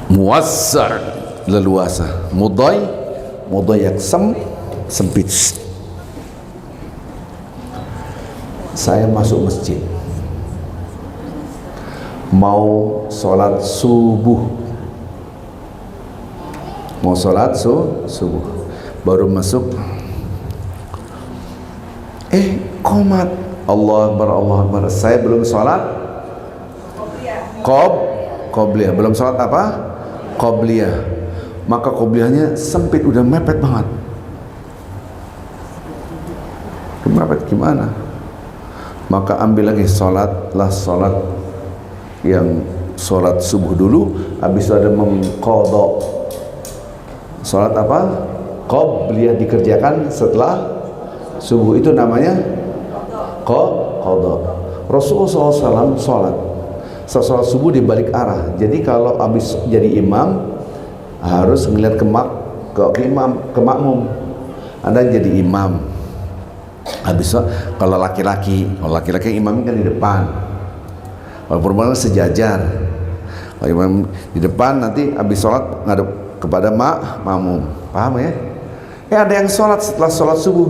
Muwassar, leluasa. Mudayyak, sempit. Saya masuk masjid, mau sholat subuh, baru masuk, qomat, Allah Akbar, saya belum sholat qobliyah, belum sholat apa? Qobliyah. Maka qobliyahnya sempit, udah mepet banget. Gimana? Maka ambil lagi sholat yang sholat subuh dulu, habis itu ada mengqadha. Sholat apa? Qobliyah dikerjakan setelah subuh, itu namanya qadha. Rasulullah SAW sholat subuh di balik arah. Jadi kalau habis jadi imam harus ngelihat ke makmum. Anda jadi imam, habis kalau laki-laki imamnya kan di depan, kalau perempuan sejajar. Kalau imam di depan, nanti habis sholat ngadep kepada makmum. Paham ya? Ada yang sholat setelah sholat subuh.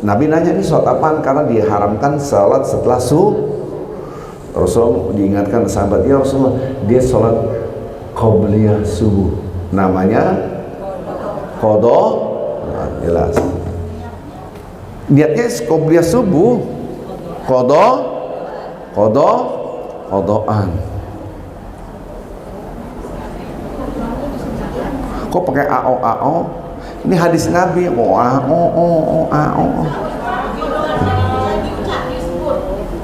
Nabi nanya, ini sholat apaan? Karena diharamkan sholat setelah subuh. Rasulullah diingatkan sahabat, ya Rasulullah, dia sholat qobliyah subuh, namanya qadha. Nah, jelas niatnya qobliyah subuh, qadhaan. Kok pakai ao? Ini hadis Nabi.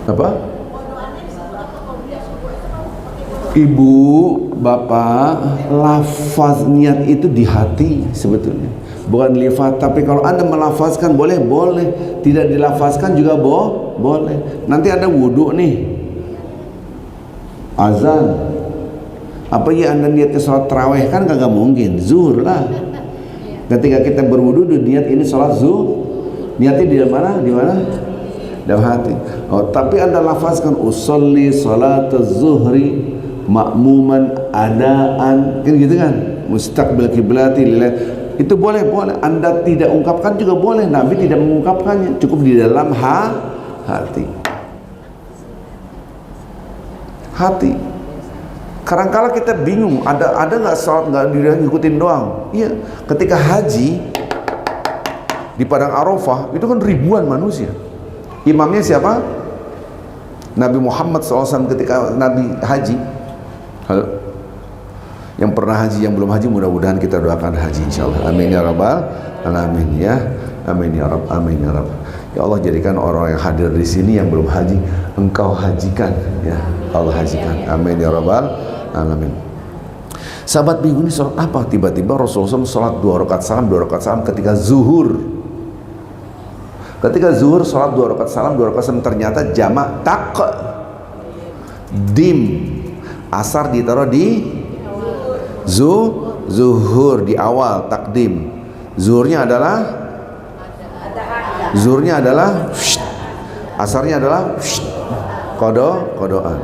Apa? Ibu, bapak, lafaz niat itu di hati sebetulnya, bukan lafaz. Tapi kalau Anda melafazkan boleh, tidak dilafazkan juga boleh. Nanti ada wudhu nih, azan, apa ya Anda niatnya sholat tarawih, kan kagak mungkin, zuhur lah. Ketika kita berwudhu niat ini sholat zuhur, niatnya di mana? Dalam hati. Tapi Anda lafazkan usolli sholat zuhri makmuman adaan, kan gitu kan, mustaqbil kiblati lillah, itu boleh. Anda tidak ungkapkan juga boleh. Nabi tidak mengungkapkannya, cukup di dalam hati. Kadang-kala kita bingung, ada nggak sholat nggak ngikutin doang? Iya, ketika haji di Padang Arafah itu kan ribuan manusia. Imamnya siapa? Nabi Muhammad SAW ketika Nabi haji. Halo, yang pernah haji, yang belum haji, mudah-mudahan kita doakan haji insyaallah. Amin ya rabbal alamin ya. Amin ya rabb. Ya Allah, jadikan orang yang hadir di sini yang belum haji, Engkau hajikan ya Allah, hajikan. Amin ya rabbal alamin. Sahabat bingung, ini sholat apa? Tiba-tiba Rasulullah sholat 2 rakaat salam ketika zuhur. Sholat 2 rakaat salam ternyata jamak takdim. Asar ditaruh di zuhur di awal, takdim. Zuhurnya adalah asarnya adalah qadhaan.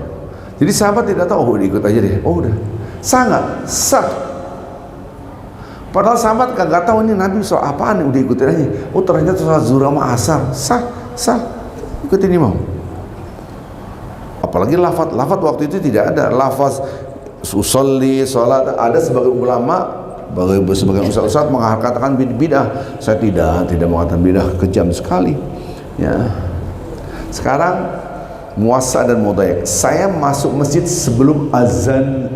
Jadi sahabat tidak tahu, ikut aja deh. Udah sah. Padahal sahabat kagak tahu ini Nabi soal apaan, udah ikutin aja. Ternyata sholat zuhur sama asar sah. Ikutin imam. Apalagi lafaz waktu itu tidak ada lafaz usolli sholat. Ada sebagian ulama, sebagian ustaz mengatakan bidah. Saya tidak mengatakan bidah, kejam sekali ya. Sekarang muwassa dan mudayyak, saya masuk masjid sebelum azan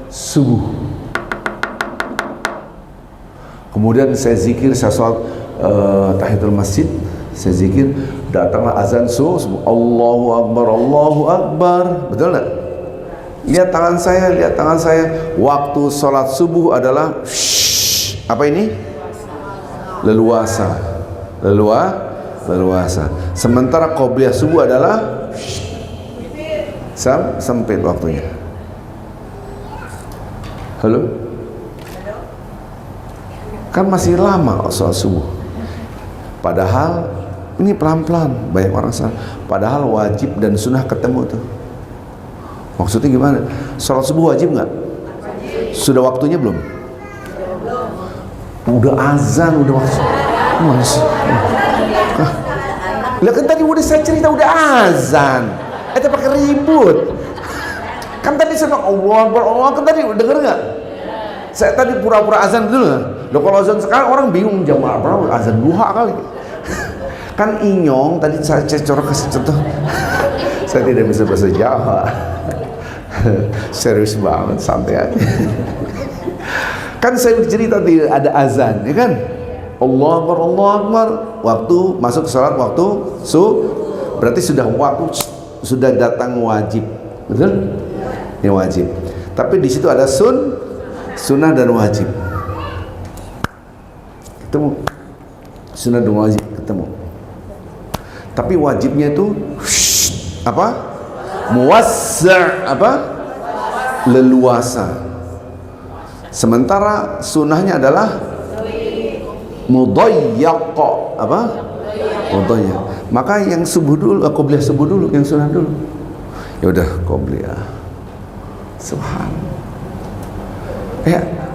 subuh, kemudian saya zikir, saya sholat tahiyatul masjid, saya zikir, datanglah azan subuh, Allahu Akbar. Betul nggak? Lihat tangan saya. Waktu sholat subuh adalah apa ini? Leluasa. Sementara qobliyah subuh adalah sempit waktunya. Halo? Kan masih lama sholat subuh. Padahal Ini pelan-pelan, banyak orang salah. Padahal wajib dan sunnah ketemu tuh. Maksudnya gimana? Sholat subuh wajib nggak? Sudah waktunya belum? Udah azan, udah waktu. Masih. Lah kan tadi udah saya cerita udah azan. Pakai ribut. Kan tadi saya bilang Allah, kan tadi denger nggak? Saya tadi pura-pura azan dulu. Loh kalau azan sekarang orang bingung jam berapa? Azan duha kali. Kan inyong tadi saya coba kasih contoh. Saya tidak bisa bahasa Jawa. Serius banget, santai aja. Kan saya cerita tadi ada azan, ya kan? Allah Akbar. Waktu masuk salat waktu berarti sudah waktu sudah datang wajib, betul? Ini wajib. Tapi di situ ada sunnah dan wajib. Ketemu. Sunnah dan wajib ketemu. Tapi wajibnya itu apa? Muwassa', apa? Leluasa. Sementara sunnahnya adalah mudayyaq, apa? Mudayyaq. Maka yang subuh dulu, qobliyah subuh dulu, yang sunnah dulu. Ya udah qobliyah. Subhanallah.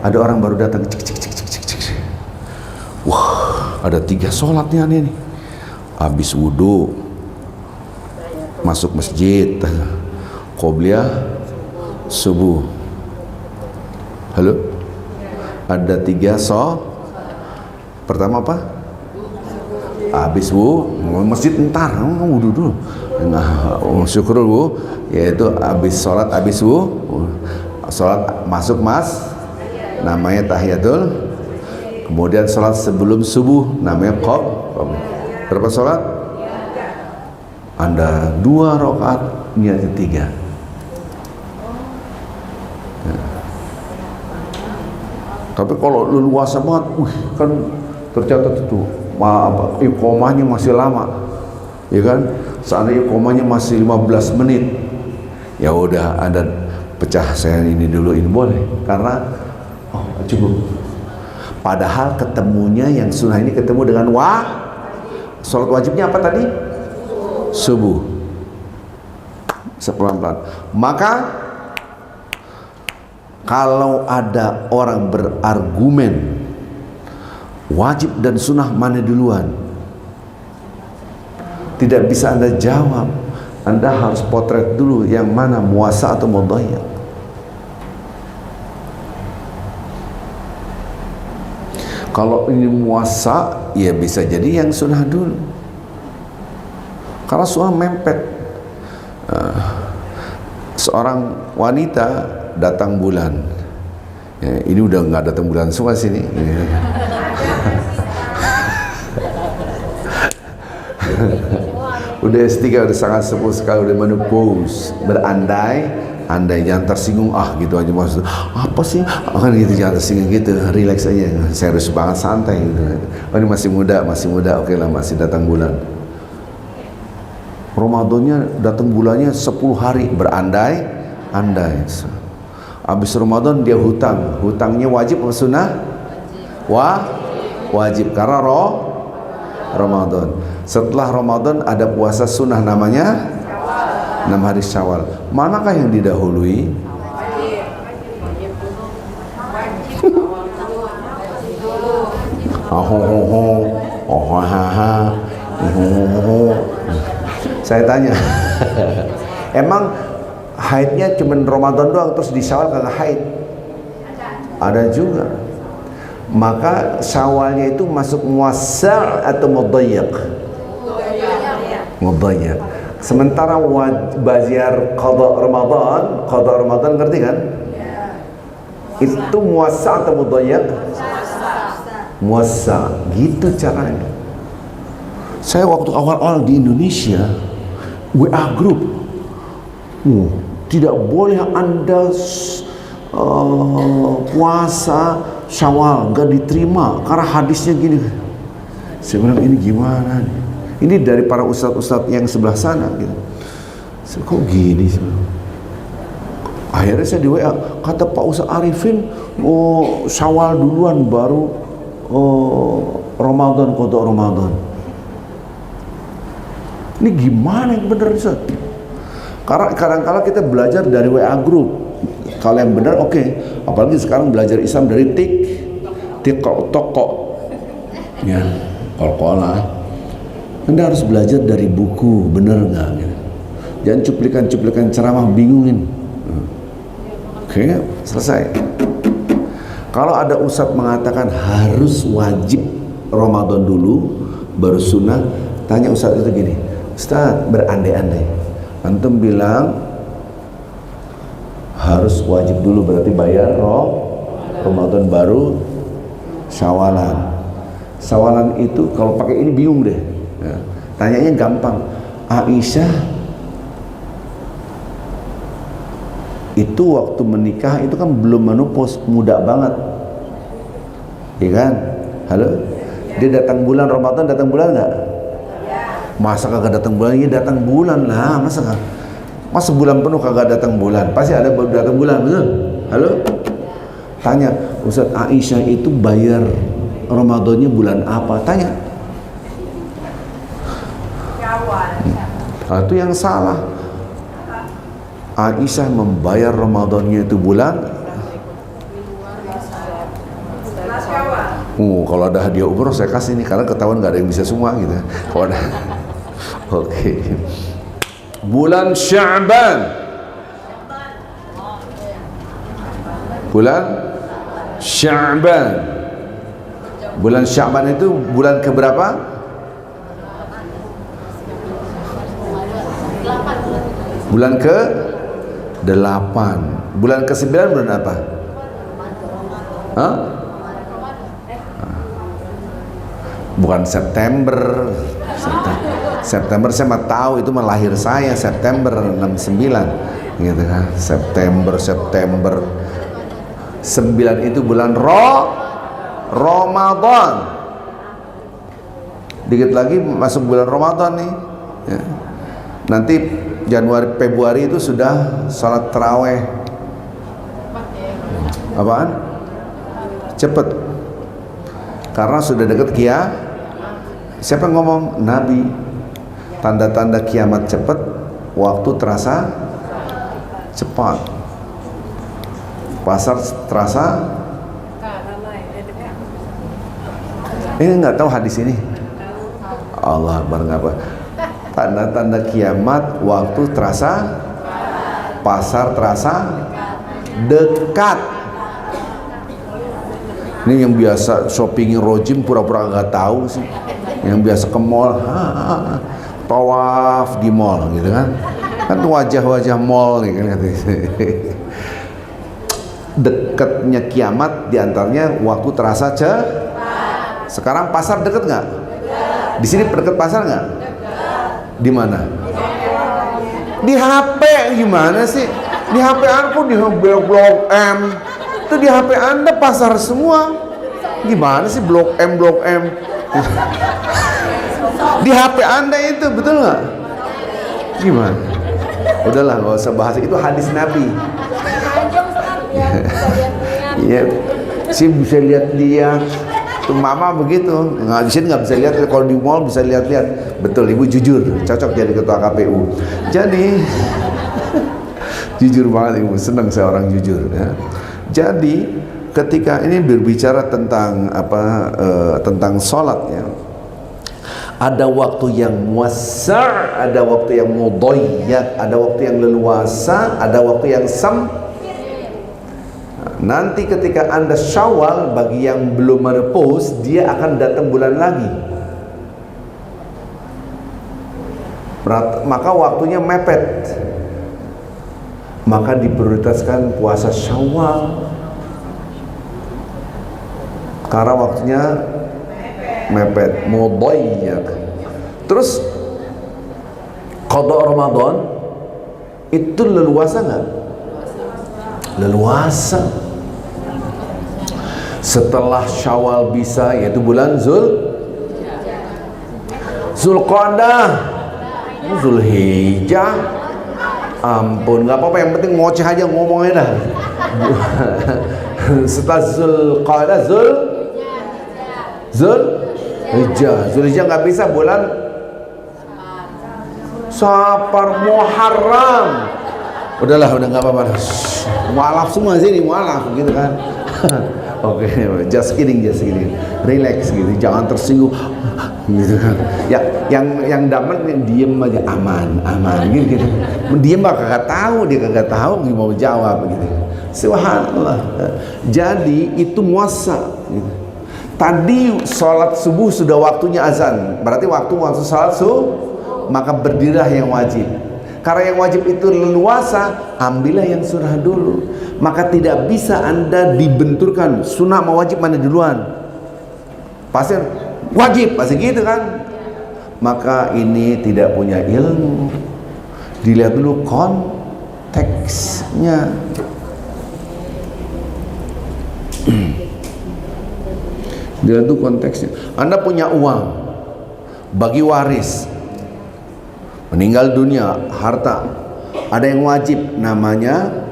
Ada orang baru datang, cik. Wah, ada 3 sholatnya nih. Habis wudhu, masuk masjid, qobliyah subuh. Halo? Ada 3 pertama apa? Habis wudhu, masjid ntar, wudhu dulu. Nah, syukur wudhu, yaitu habis sholat, habis wudhu, sholat masuk namanya tahiyatul. Kemudian sholat sebelum subuh namanya qobliyah. Berapa sholat? Anda 2 rakaat, niatnya 3. Tapi kalau leluasa banget, kan tercatat itu iqomahnya masih lama, ya kan? Seandainya iqomahnya masih 15 menit, ya udah Anda pecah saya ini dulu, ini boleh, karena cukup. Padahal ketemunya yang sunnah ini ketemu dengan sholat wajibnya apa tadi? Subuh. Sepelan-pelan. Maka kalau ada orang berargumen wajib dan sunnah mana duluan, tidak bisa Anda jawab. Anda harus potret dulu yang mana muwassa atau mudayyaq. Kalau ini muwassa, ya bisa jadi yang sunnah dulu. Karena sunnah mempet. Seorang wanita datang bulan. Ya, ini udah nggak datang bulan semua sini. Udah S3, udah sangat sepuh sekali, udah menopause, andai jangan tersinggung, gitu aja maksud. Apa sih? Kan gitu, jangan tersinggung gitu, relax aja, serius banget, santai gitu. Ini masih muda, oke lah, masih datang bulan. Ramadannya datang bulannya 10 hari, berandai-andai. Habis Ramadan dia hutangnya wajib atau sunnah? Wajib, karena Ramadan. Setelah Ramadan ada puasa sunnah namanya 6 hari Syawal. Manakah yang didahului? Saya tanya, emang haidnya cuma Ramadan doang terus di Syawal kagak haid? Ada juga. Maka Syawalnya itu masuk muwassa' atau mudayyaq? Mudayyaq. Sementara baziar qada Ramadan ngerti kan? Itu muwassa' atau mudayyaq? Muwassa'. Gitu caranya. Saya waktu awal-awal di Indonesia, WA group, tidak boleh Anda puasa Syawal, nggak diterima karena hadisnya gini. Saya bilang ini gimana nih? Ini dari para ustadz-ustadz yang sebelah sana gitu. Saya, kok gini sih? Akhirnya saya di WA, kata Pak Ustadz Arifin, Syawal duluan baru Ramadan, qada Ramadan. Ini gimana yang benar Ustaz? Karena kadang-kala kita belajar dari WA group. Kalau yang benar oke. Apalagi sekarang belajar Islam dari toko. Ya, kol-kolah. Anda harus belajar dari buku, benar nggak? Gitu. Jangan cuplikan-cuplikan ceramah bingungin. Oke, selesai. Kalau ada ustadz mengatakan harus wajib Ramadan dulu, baru sunnah, tanya ustadz itu gini, Ustadz berandai-andai, antum bilang harus wajib dulu berarti bayar Ramadan baru Syawalan. Syawalan itu kalau pakai ini bingung deh. Ya. Tanyanya gampang. Aisyah itu waktu menikah itu kan belum menopause, muda banget, ya kan? Halo, dia datang bulan Ramadan, datang bulan nggak? Masa kagak datang bulan? Iya datang bulan lah, masa bulan penuh kagak datang bulan? Pasti ada datang bulan, betul? Halo, tanya Ustadz, Aisyah itu bayar Ramadannya bulan apa? Tanya. Nah, itu yang salah. Aisyah membayar Ramadannya itu bulan. Kalau ada hadiah umroh saya kasih nih, karena ketahuan nggak ada yang bisa semua gitu. Kalau ada, oke. Bulan Sya'ban. Bulan Sya'ban. Bulan Sya'ban itu bulan keberapa? Bulan ke-8. Bulan ke-9 bulan apa? Hah? Bukan September. September saya mah tahu, itu mah lahir saya, September 69 gitu kan. September 9 itu bulan Ramadan. Dikit lagi masuk bulan Ramadan nih ya. Nanti Januari Februari itu sudah salat taraweh. Apaan? Cepet. Karena sudah dekat siapa yang ngomong? Nabi. Tanda-tanda kiamat cepet, waktu terasa cepat. Pasar terasa. Ini nggak tahu hadis ini. Allah Akbar, apa? Tanda-tanda kiamat, waktu terasa, pasar terasa dekat. Ini yang biasa shoppingin rojim pura-pura nggak tahu sih. Yang biasa ke mall, tawaf di mall gitu kan. Kan wajah-wajah mall nih kan. Dekatnya kiamat diantaranya waktu terasa Sekarang pasar deket nggak? Di sini deket pasar nggak? Di mana? Di HP gimana sih? Di HP aku di Blok M. Itu di HP Anda pasar semua. Gimana sih Blok M? Di HP Anda itu betul nggak? Gimana? Udahlah nggak usah bahas itu, hadis Nabi. Iya, sih bisa lihat-lihat. Tuh mama begitu, nggak di sini nggak bisa lihat, kalau di mall bisa lihat-lihat. Betul, ibu jujur, cocok jadi ketua KPU. Jadi jujur banget ibu, senang saya orang jujur. Ya. Jadi ketika ini berbicara tentang tentang sholat ya, ada waktu yang muassa', ada waktu yang mudayyak, ada waktu yang leluasa, ada waktu yang Nanti ketika Anda Syawal, bagi yang belum menopause, dia akan datang bulan lagi. Maka waktunya mepet. Maka diprioritaskan puasa Syawal. Karena waktunya mepet, mudayyak. Terus qada Ramadan itu leluasa nggak? Leluasa. Setelah Syawal bisa, yaitu bulan Zulqa'dah, Zulhijjah. Ampun, nggak apa-apa, yang penting ngoceh aja ngomongnya dah. Setelah Zulqa'dah, Zulhijjah nggak bisa, bulan Safar, Muharram. Udahlah, udah nggak apa-apa. Mualaf semua sini, mualaf gitu kan. Oke, just kidding, relax gitu, jangan tersinggung, gitu kan. Ya, yang dapat diem aja, aman, gitu. Diem mah kagak tahu, dia kagak tahu mau jawab gitu. Subhanallah. Jadi itu muasa. Gitu. Tadi sholat subuh sudah waktunya azan, berarti waktu sholat subuh, maka berdirilah yang wajib. Karena yang wajib itu leluasa, ambillah yang sunnah dulu. Maka tidak bisa Anda dibenturkan sunnah sama wajib mana duluan. Pasti wajib, pasti gitu kan. Maka ini tidak punya ilmu. Dilihat dulu konteksnya. Dilihat dulu konteksnya. Anda punya uang bagi waris, meninggal dunia, harta, ada yang wajib namanya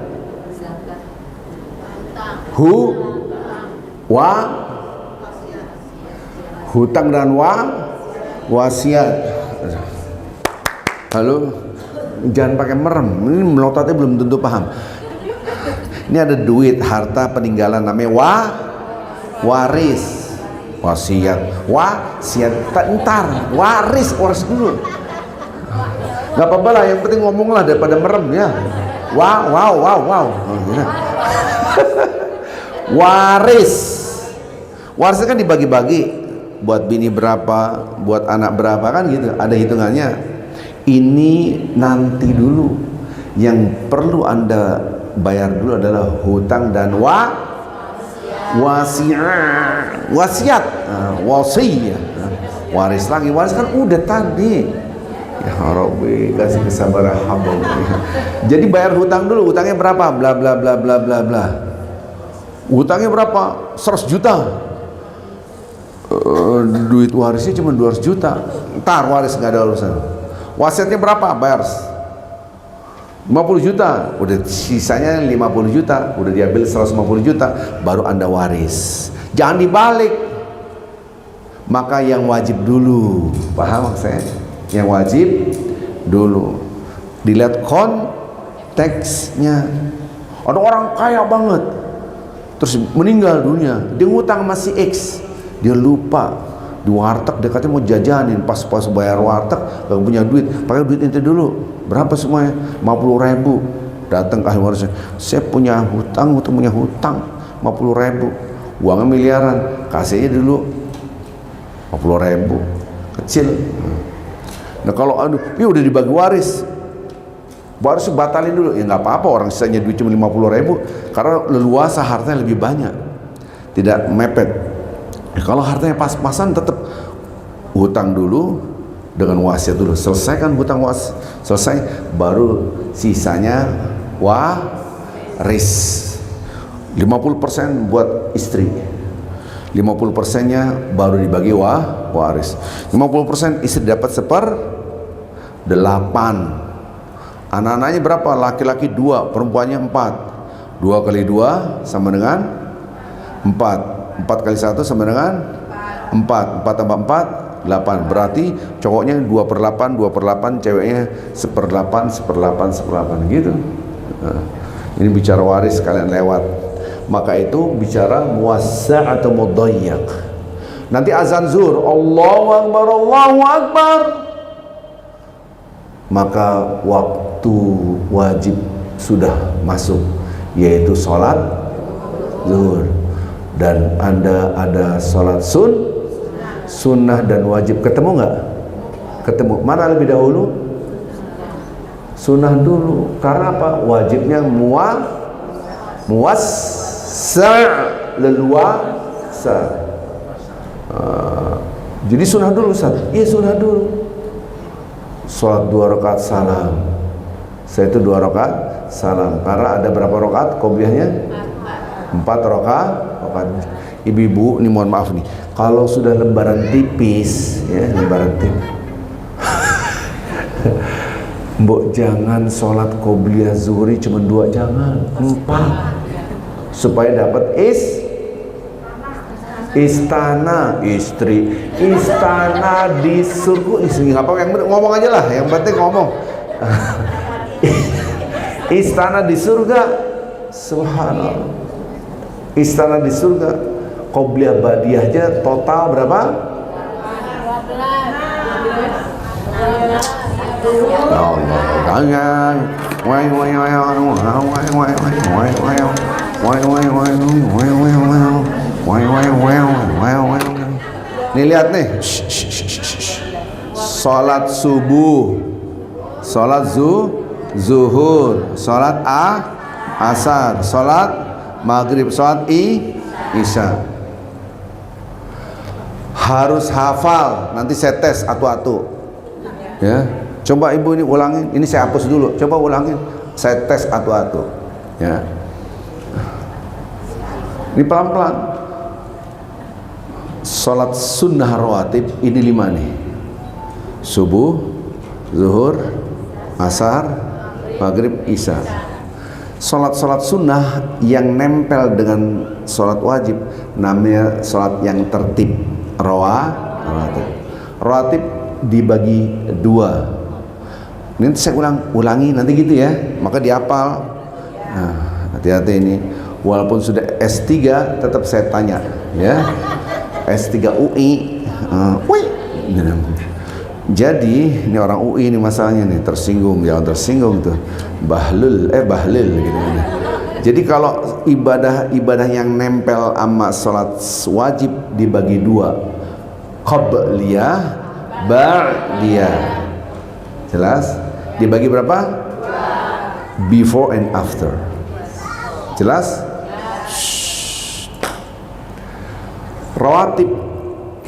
hutang dan wasiat. Halo, jangan pakai merem, ini melototnya belum tentu paham. Ini ada duit, harta peninggalan namanya waris, wasiat, ntar waris dulu. Gak apa-apa lah, yang penting ngomong lah daripada merem ya. Wow. Waris kan dibagi-bagi, buat bini berapa, buat anak berapa kan gitu, ada hitungannya. Ini nanti dulu, yang perlu Anda bayar dulu adalah hutang dan wasiat. Waris lagi, waris kan udah tadi. Ya Rabbi, kasih kesabaran hamba. Jadi bayar hutang dulu, hutangnya berapa? Bla bla bla bla bla bla. Hutangnya berapa? 100 juta. Duit warisnya cuma 200 juta. Ntar waris nggak ada urusan. Wasiatnya berapa? Bayar 50 juta. Udah sisanya 50 juta. Udah diambil 150 juta. Baru Anda waris. Jangan dibalik. Maka yang wajib dulu. Paham saya? Yang wajib dulu. Dilihat konteksnya. Ada orang kaya banget, terus meninggal dunia, dia ngutang masih X, dia lupa di warteg, dia katanya mau jajanin, pas bayar warteg gak punya duit, pakai duit itu dulu. Berapa semuanya? 50.000. Datang ke ahli warisnya, saya punya hutang 50.000, uangnya miliaran, kasih aja dulu 50.000, kecil. Nah kalau ya udah dibagi waris batalin dulu, ya nggak apa-apa, orang sisanya duit cuma 50.000, karena leluasa hartanya lebih banyak, tidak mepet. Kalau hartanya pas-pasan, tetap hutang dulu dengan wasiat dulu, selesaikan hutang selesai, baru sisanya waris. 50% buat istri, 50%-nya baru dibagi waris. 50% istri dapat 1/8. Anak-anaknya berapa? Laki-laki 2, perempuannya 4. 2 kali 2 sama dengan 4. 4 kali 1 sama dengan 4. 4 tambah 4, 8. Berarti cowoknya 2/8, ceweknya 1/8 gitu. Nah, ini bicara waris, kalian lewat. Maka itu bicara muwassa' atau mudayyak. Nanti azan zuhur, Allahu Akbar, Allahu Akbar, maka waktu wajib sudah masuk, yaitu sholat zuhur. Dan Anda ada sholat sunnah dan wajib. Ketemu nggak? Ketemu. Mana lebih dahulu? Sunnah dulu. Karena apa? Wajibnya leluasa. Jadi sunnah dulu, Ustaz. Iya, sunnah dulu. Sholat 2 rakaat salam. Saya itu 2 rakaat salam. Karena ada berapa rakaat qobliyahnya? 4 rakaat. Ibu-ibu, ini mohon maaf nih, kalau sudah lembaran tipis, ya lembaran tipis, Mbok jangan sholat qobliyah zuhri cuma 2, jangan 4, supaya dapat Istana istri, istana di surga istri. Nggak apa yang penting ngomong aja lah, yang penting ngomong. Istana di surga, subhanallah. Istana di surga, qobliyah badiahnya total berapa? 12. Allah, jangan. Nih lihat nih. Salat subuh, salat zuhur, salat asar, salat maghrib, salat isya. Harus hafal. Nanti saya tes atu-atu. Ya, coba ibu ini ulangin. Ini saya hapus dulu. Coba ulangin. Saya tes atu-atu. Ya. Ini pelan-pelan. Salat sunnah rawatib ini 5 nih. Subuh, zuhur, asar, maghrib, isya. Salat-salat sunnah yang nempel dengan salat wajib namanya salat yang tertib, rawatib. Rawatib dibagi 2. Nanti saya ulangi nanti gitu ya, maka dihafal. Nah, hati-hati ini. Walaupun sudah S3 tetap saya tanya ya. S3 UI. Jadi ini orang UI ini masalahnya nih, tersinggung, jangan tersinggung tuh. Bahlul gitu. Jadi kalau ibadah yang nempel sama salat wajib dibagi 2. Qabliyah, ba'diyah. Jelas? Dibagi berapa? Before and after. Jelas? Rawatib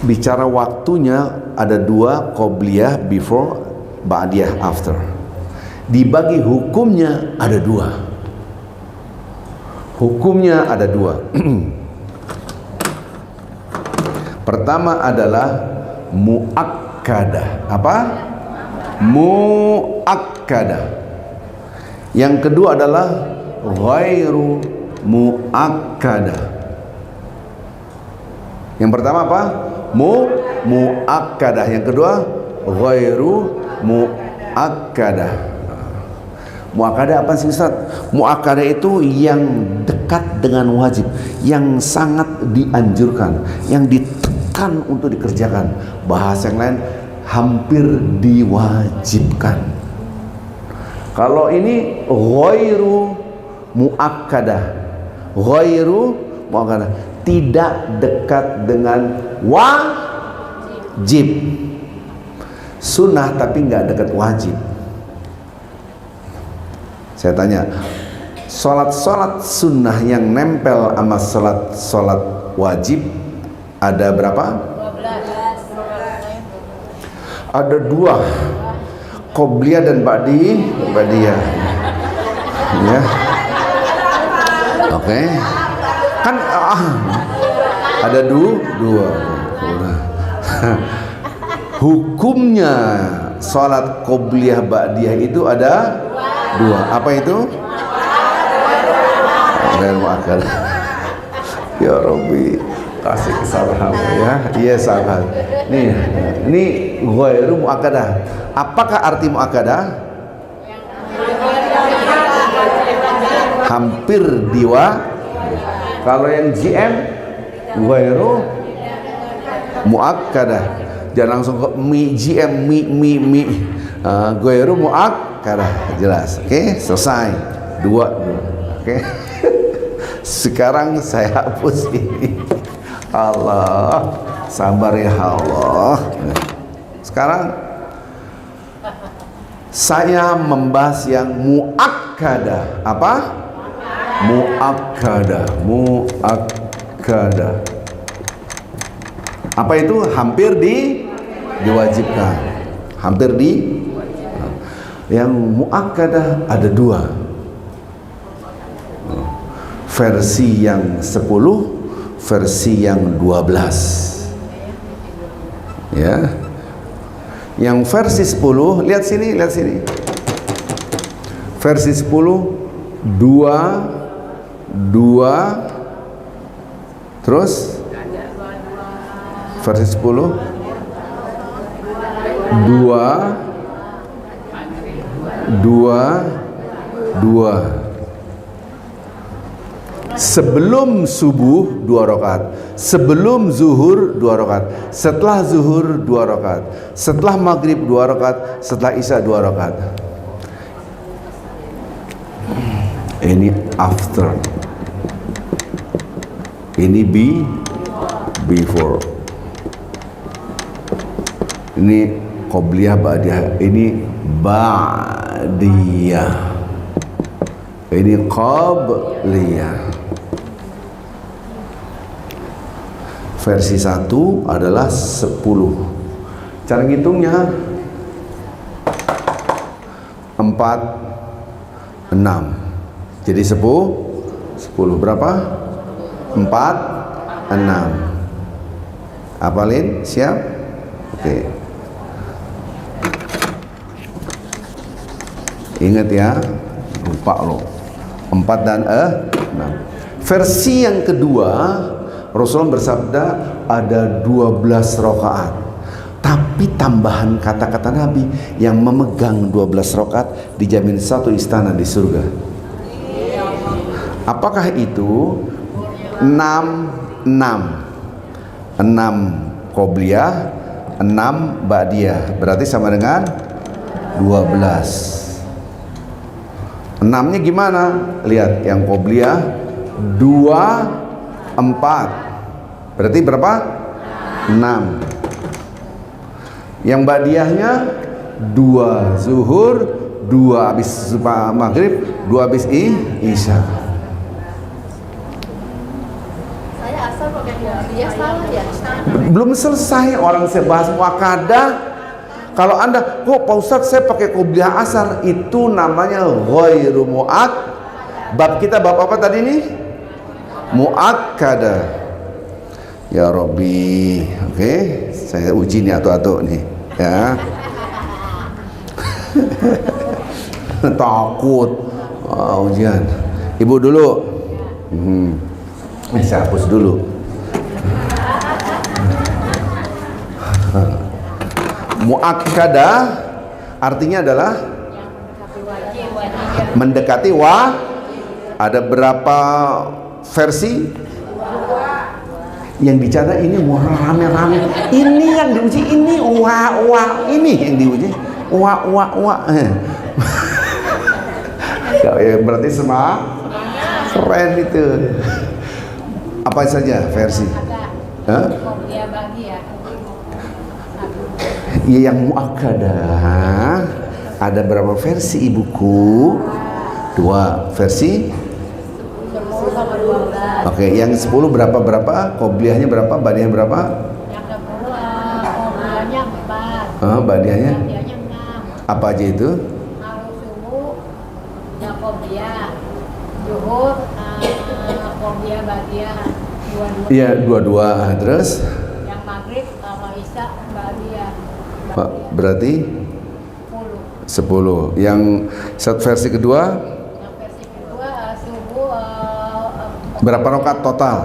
bicara waktunya ada 2, qobliyah before, ba'diyah after. Dibagi hukumnya ada 2. Hukumnya ada 2. Pertama adalah muakkadah. Apa? Muakkadah. Yang kedua adalah ghairu muakkadah. Yang pertama apa? Muakkadah. Yang kedua ghairu muakkadah. Muakkadah apa sih Ustaz? Muakkadah itu yang dekat dengan wajib, yang sangat dianjurkan, yang ditekan untuk dikerjakan. Bahasa yang lain, hampir diwajibkan. Kalau ini ghairu muakkadah, ghairu muakkadah, tidak dekat dengan wajib. Sunnah tapi nggak dekat wajib. Saya tanya, sholat sunnah yang nempel sama sholat wajib ada berapa? 12. Ada 2, qobliyah dan ba'diyah. Ya, oke. Kan ada 2. Hukumnya sholat qobliyah ba'diyah itu ada 2. Apa itu? Dan muakkadah. Ya Rabbi, kasih kesabaran ya. Iya sabar. Nih, ini ghairu muakkadah. Apakah arti muakkadah? Hampir Kalau yang GM ghairu muakkadah. Jangan langsung ke GM ghairu muakkadah. Jelas. Oke, selesai. 2. Oke. Sekarang saya hapus ini. Allah, sabar ya Allah. Sekarang saya membahas yang muakkadah. Apa? Muakkadah. Apa itu? Hampir diwajibkan. Yang muakkadah ada 2. Versi yang 10, versi yang 12. Ya. Yang versi 10, lihat sini. Versi 10 2 terus Versi 10 2 sebelum subuh 2 rakaat, sebelum zuhur 2 rakaat, setelah zuhur 2 rakaat, setelah maghrib 2 rakaat, setelah isya 2 rakaat. Ini after, ini before, ini qobliyah ba'diyah, ini ba'diyah, ini qabliyah. Versi 1 adalah 10. Cara ngitungnya 4 6. Jadi 10 berapa? 4 6. Hafalin? Siap? Oke. Ingat ya, lupa lo. 4 dan 6. Versi yang kedua, Rasulullah bersabda ada 12 rakaat. Tapi tambahan kata-kata Nabi, yang memegang 12 rakaat dijamin satu istana di surga. Apakah itu? 6 qobliyah, 6 ba'diyah. Berarti sama dengan 12. 6-nya gimana? Lihat, yang qobliyah 2 4. Berarti berapa? 6. Yang ba'diyahnya 2 zuhur, 2 habis maghrib, 2 habis isya. Saya asal pakai dia salah ya. Belum selesai, orang saya bahas muakkadah. Kalau Anda, kok Pak Ustadz saya pakai qobliyah asar, itu namanya ghairu mu'ak. Bab kita bab apa tadi nih? Mu'akkadah. Ya Rabbi, oke, saya uji nih atuk-atuk nih, ya. Takut ujian. Ibu dulu. Saya hapus dulu. Mu'akkadah artinya adalah mendekati ada berapa versi? Yang bicara ini rame-rame, ini yang diuji, ini ini yang diuji, ya, berarti keren itu. Apa saja versi? Ya, yang muakkadah ada berapa versi ibuku? 2 versi. Oke, yang 10 berapa? Qobliyahnya berapa? Ba'diyahnya berapa? Yang 10 qobliyahnya 4. Ba'diyahnya? Ba'diyahnya 6. Apa aja itu? Kalau subuh yang qobliyah, zuhur qobliyah ba'diyah, dua-dua. Iya, 22. Terus? Yang maghrib sama isya ba'diyah. Berarti 10. Yang versi kedua? Yang versi kedua subuh berapa rakaat total?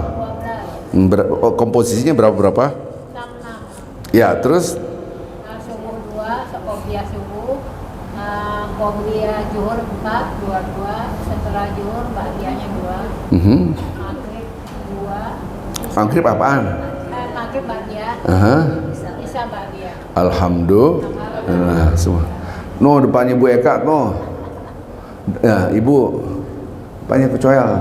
12. Komposisinya berapa? 6. Ya, terus? Subuh 2, qobliyah subuh, qobliyah zuhur 4, 22. Setelah zuhur ba'diyahnya 2. Maghrib 2. Maghrib apaan? Maghrib ba'diyah. Isya ba'diyah. Alhamdulillah. Semua. No, depannya Bu Eka no. Ya, Ibu. Depannya kecoyal.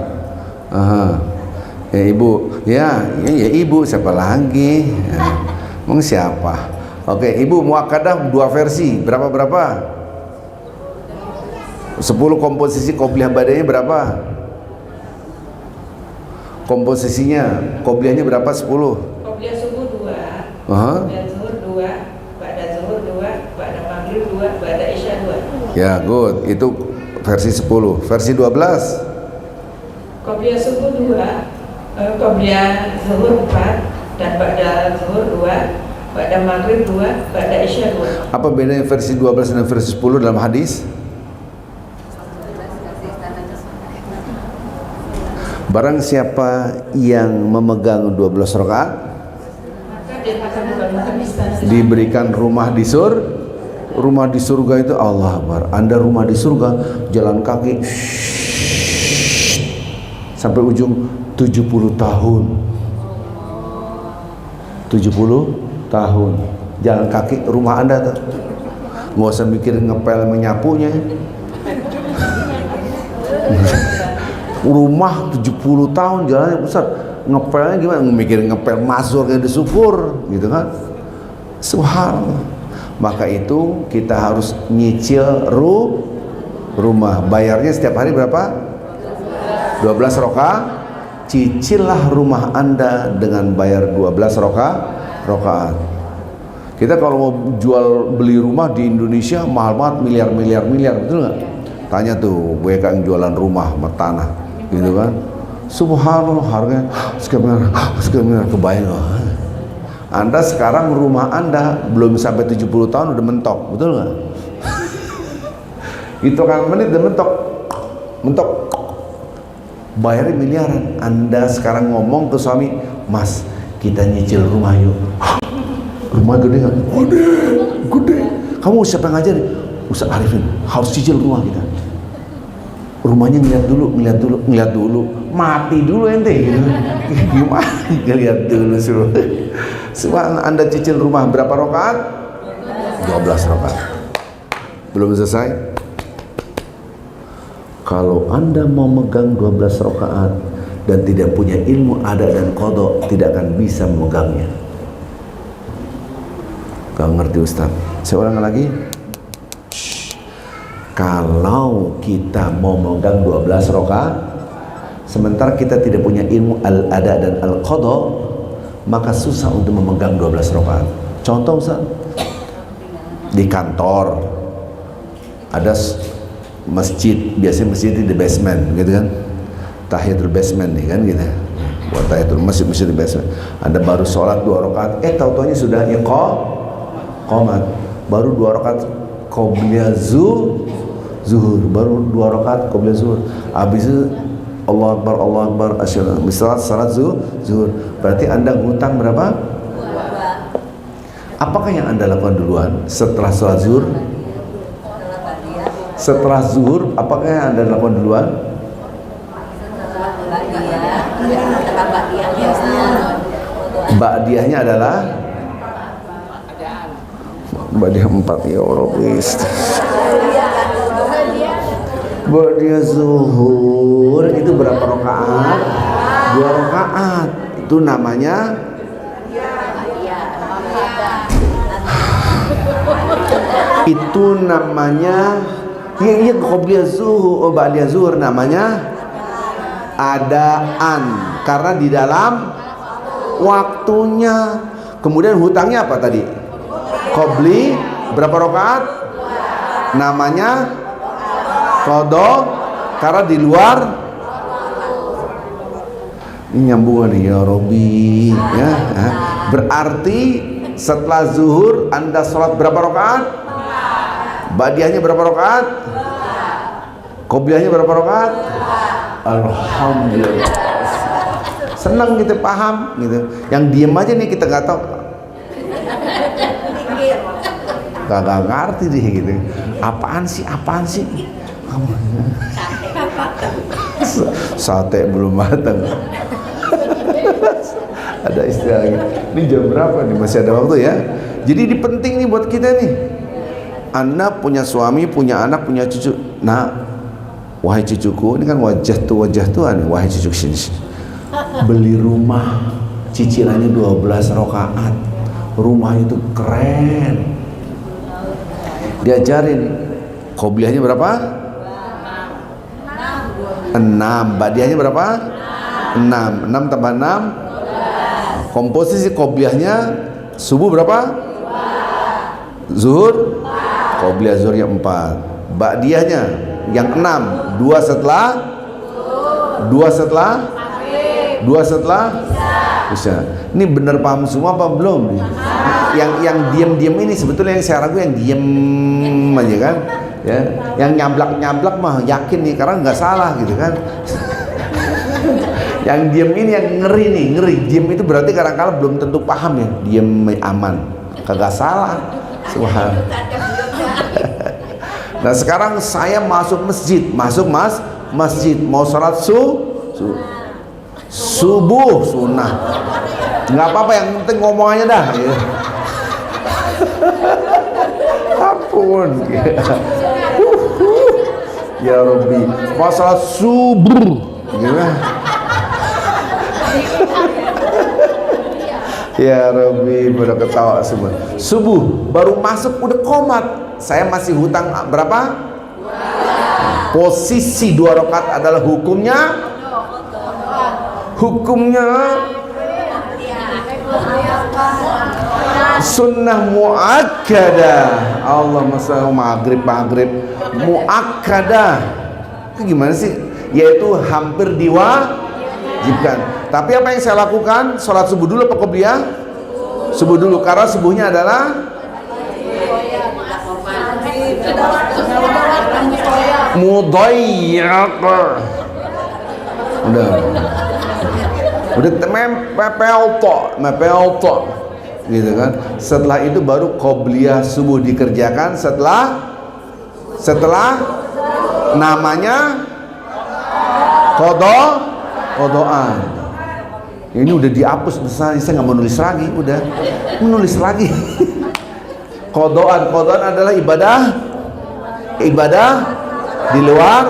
Ya Ibu. Ya Ibu, siapa lagi? Ya. Emang siapa? Oke, Ibu muakkadah 2 versi. Berapa? 10 komposisi qobliyah ba'diyahnya berapa? Komposisinya qobliyahnya berapa? 10. Qobliyah subuh 2, qobliyah zuhur 2, ba'da zuhur 2, ba'da maghrib 2, ba'da isya 2. Ya, good. Itu versi 10. Versi 12. Qobliyah subuh 2, qobliyah zuhur 4, dan ba'da zuhur 2, ba'da maghrib 2, ba'da isya 2. Apa bedanya versi 12 dan versi 10 dalam hadis? Maka Barang siapa yang memegang 12 rakaat, dia Diberikan rumah di rumah di surga itu Allah Akbar. Anda rumah di surga, jalan kaki sampai ujung 70 tahun. 70 tahun jalan kaki rumah Anda tuh. Nggak usah mikirin ngepel menyapunya. Rumah 70 tahun jalannya besar. Ngepelnya gimana? Mikirin ngepel masuk kayak di syukur gitu kan. Subhanallah. Maka itu kita harus nyicil rumah. Bayarnya setiap hari berapa? 12 rakaat. Cicillah rumah Anda dengan bayar 12 rakaat. Kita kalau mau jual beli rumah di Indonesia mahal banget, miliar, betul nggak? Tanya tuh mereka yang jualan rumah sama tanah, gitu kan? Subhanallah, harganya sekian miliar, kebayang loh. Anda sekarang rumah Anda belum sampai 70 tahun udah mentok, betul nggak? Hitungan menit udah mentok. Bayarnya miliaran. Anda sekarang ngomong ke suami, Mas, kita nyicil rumah yuk. Rumah gede nggak? Gede. Kamu siapa yang ngajarin? Ustaz Arifin, harus cicil rumah kita. Rumahnya ngeliat dulu, mati dulu ente gitu. Gimana ngeliat dulu suruh. Sebab Anda cicil rumah berapa rakaat? 12 rakaat. Belum selesai. Kalau Anda mau megang 12 rakaat dan tidak punya ilmu ada dan qada, tidak akan bisa memegangnya. Gak ngerti Ustaz. Saya ulang lagi. Kalau kita mau memegang 12 rakaat sementara kita tidak punya ilmu al-ada dan al-qada, maka susah untuk memegang 12 rakaat. Contoh Ustaz, di kantor ada masjid, biasanya masjid di basement gitu kan, tahiyatul basement nih kan gitu, buat tahiyatul masjid di basement. Anda baru sholat 2 rakaat, tahu-taunya sudah iqamat, baru 2 rakaat qobliyah zuhur, baru 2 rakaat qobliyah zuhur, habis itu Allah Akbar asyhadu misalnya salat zuhur. Berarti Anda ngutang berapa? Apakah yang Anda lakukan duluan setelah salat zuhur? Setelah zuhur, apakah yang Anda lakukan duluan? Ba'diyahnya adalah Ba'diyah 4 ya Allah. Ba'diyah zuhur itu berapa rakaat? 2 rakaat. Itu namanya iya qobliyah zuhur, ba'diyah zuhur namanya adaan karena di dalam waktunya. Kemudian hutangnya apa tadi? Qobli berapa rakaat? Namanya qada karena di luar. Ini nyambungan nih ya Robi ya. Berarti setelah zuhur Anda sholat berapa rakaat? Ba'diyahnya berapa rakaat? Qobliyahnya berapa rakaat? Alhamdulillah. Senang gitu, paham gitu. Yang diem aja nih kita nggak tahu. Gak ngerti deh gitu. Apaan sih? Sate belum matang. Ada istilah gitu. Ini jam berapa nih? Masih ada waktu ya. Jadi ini penting nih buat kita nih. Anda punya suami, punya anak, punya cucu. Nah, wahai cucuku, ini kan wajah tuhan. Wahai cucuku sini. Beli rumah, cicilannya 12 rakaat. Rumah itu keren. Diajarin. Qobliyahnya berapa? 6. Ba'diyahnya berapa? 6 tambah 6. Komposisi qobliyahnya subuh berapa? Zuhur? Qobliyah zuhurnya 4. Ba'diyahnya yang 6. 2 setelah bisa. Ini benar paham semua apa belum? Yang diam-diam ini sebetulnya yang saya ragu yang diam aja kan, ya. Yang nyablak mah yakin nih karena nggak salah gitu kan. Yang diem ini yang ngeri nih, ngeri. Diem itu berarti kadang-kadang belum tentu paham ya. Diem aman, kagak salah. Subhanallah. Nah sekarang saya masuk masjid, masjid mau sholat subuh sunnah, nggak apa-apa, yang penting ngomong aja dah. Ya. Ampun. Ya Rabbi, mau sholat subuh, gimana? Ya Rabbi, pada ketawa semua. Subuh baru masuk udah komat. Saya masih hutang berapa? Posisi 2 rakaat adalah hukumnya sunnah muakkadah. Allah masalah maghrib muakkadah. Itu gimana sih? Yaitu hampir diwajibkan. Tapi apa yang saya lakukan? Sholat subuh dulu apa qobliyah? Subuh dulu, karena subuhnya adalah mudayyiq. Udah mepel tok gitu kan. Setelah itu baru qobliyah subuh dikerjakan setelah namanya kodoan. Ini udah dihapus besar, saya nggak mau nulis lagi, udah menulis lagi. Kodoan adalah ibadah di luar,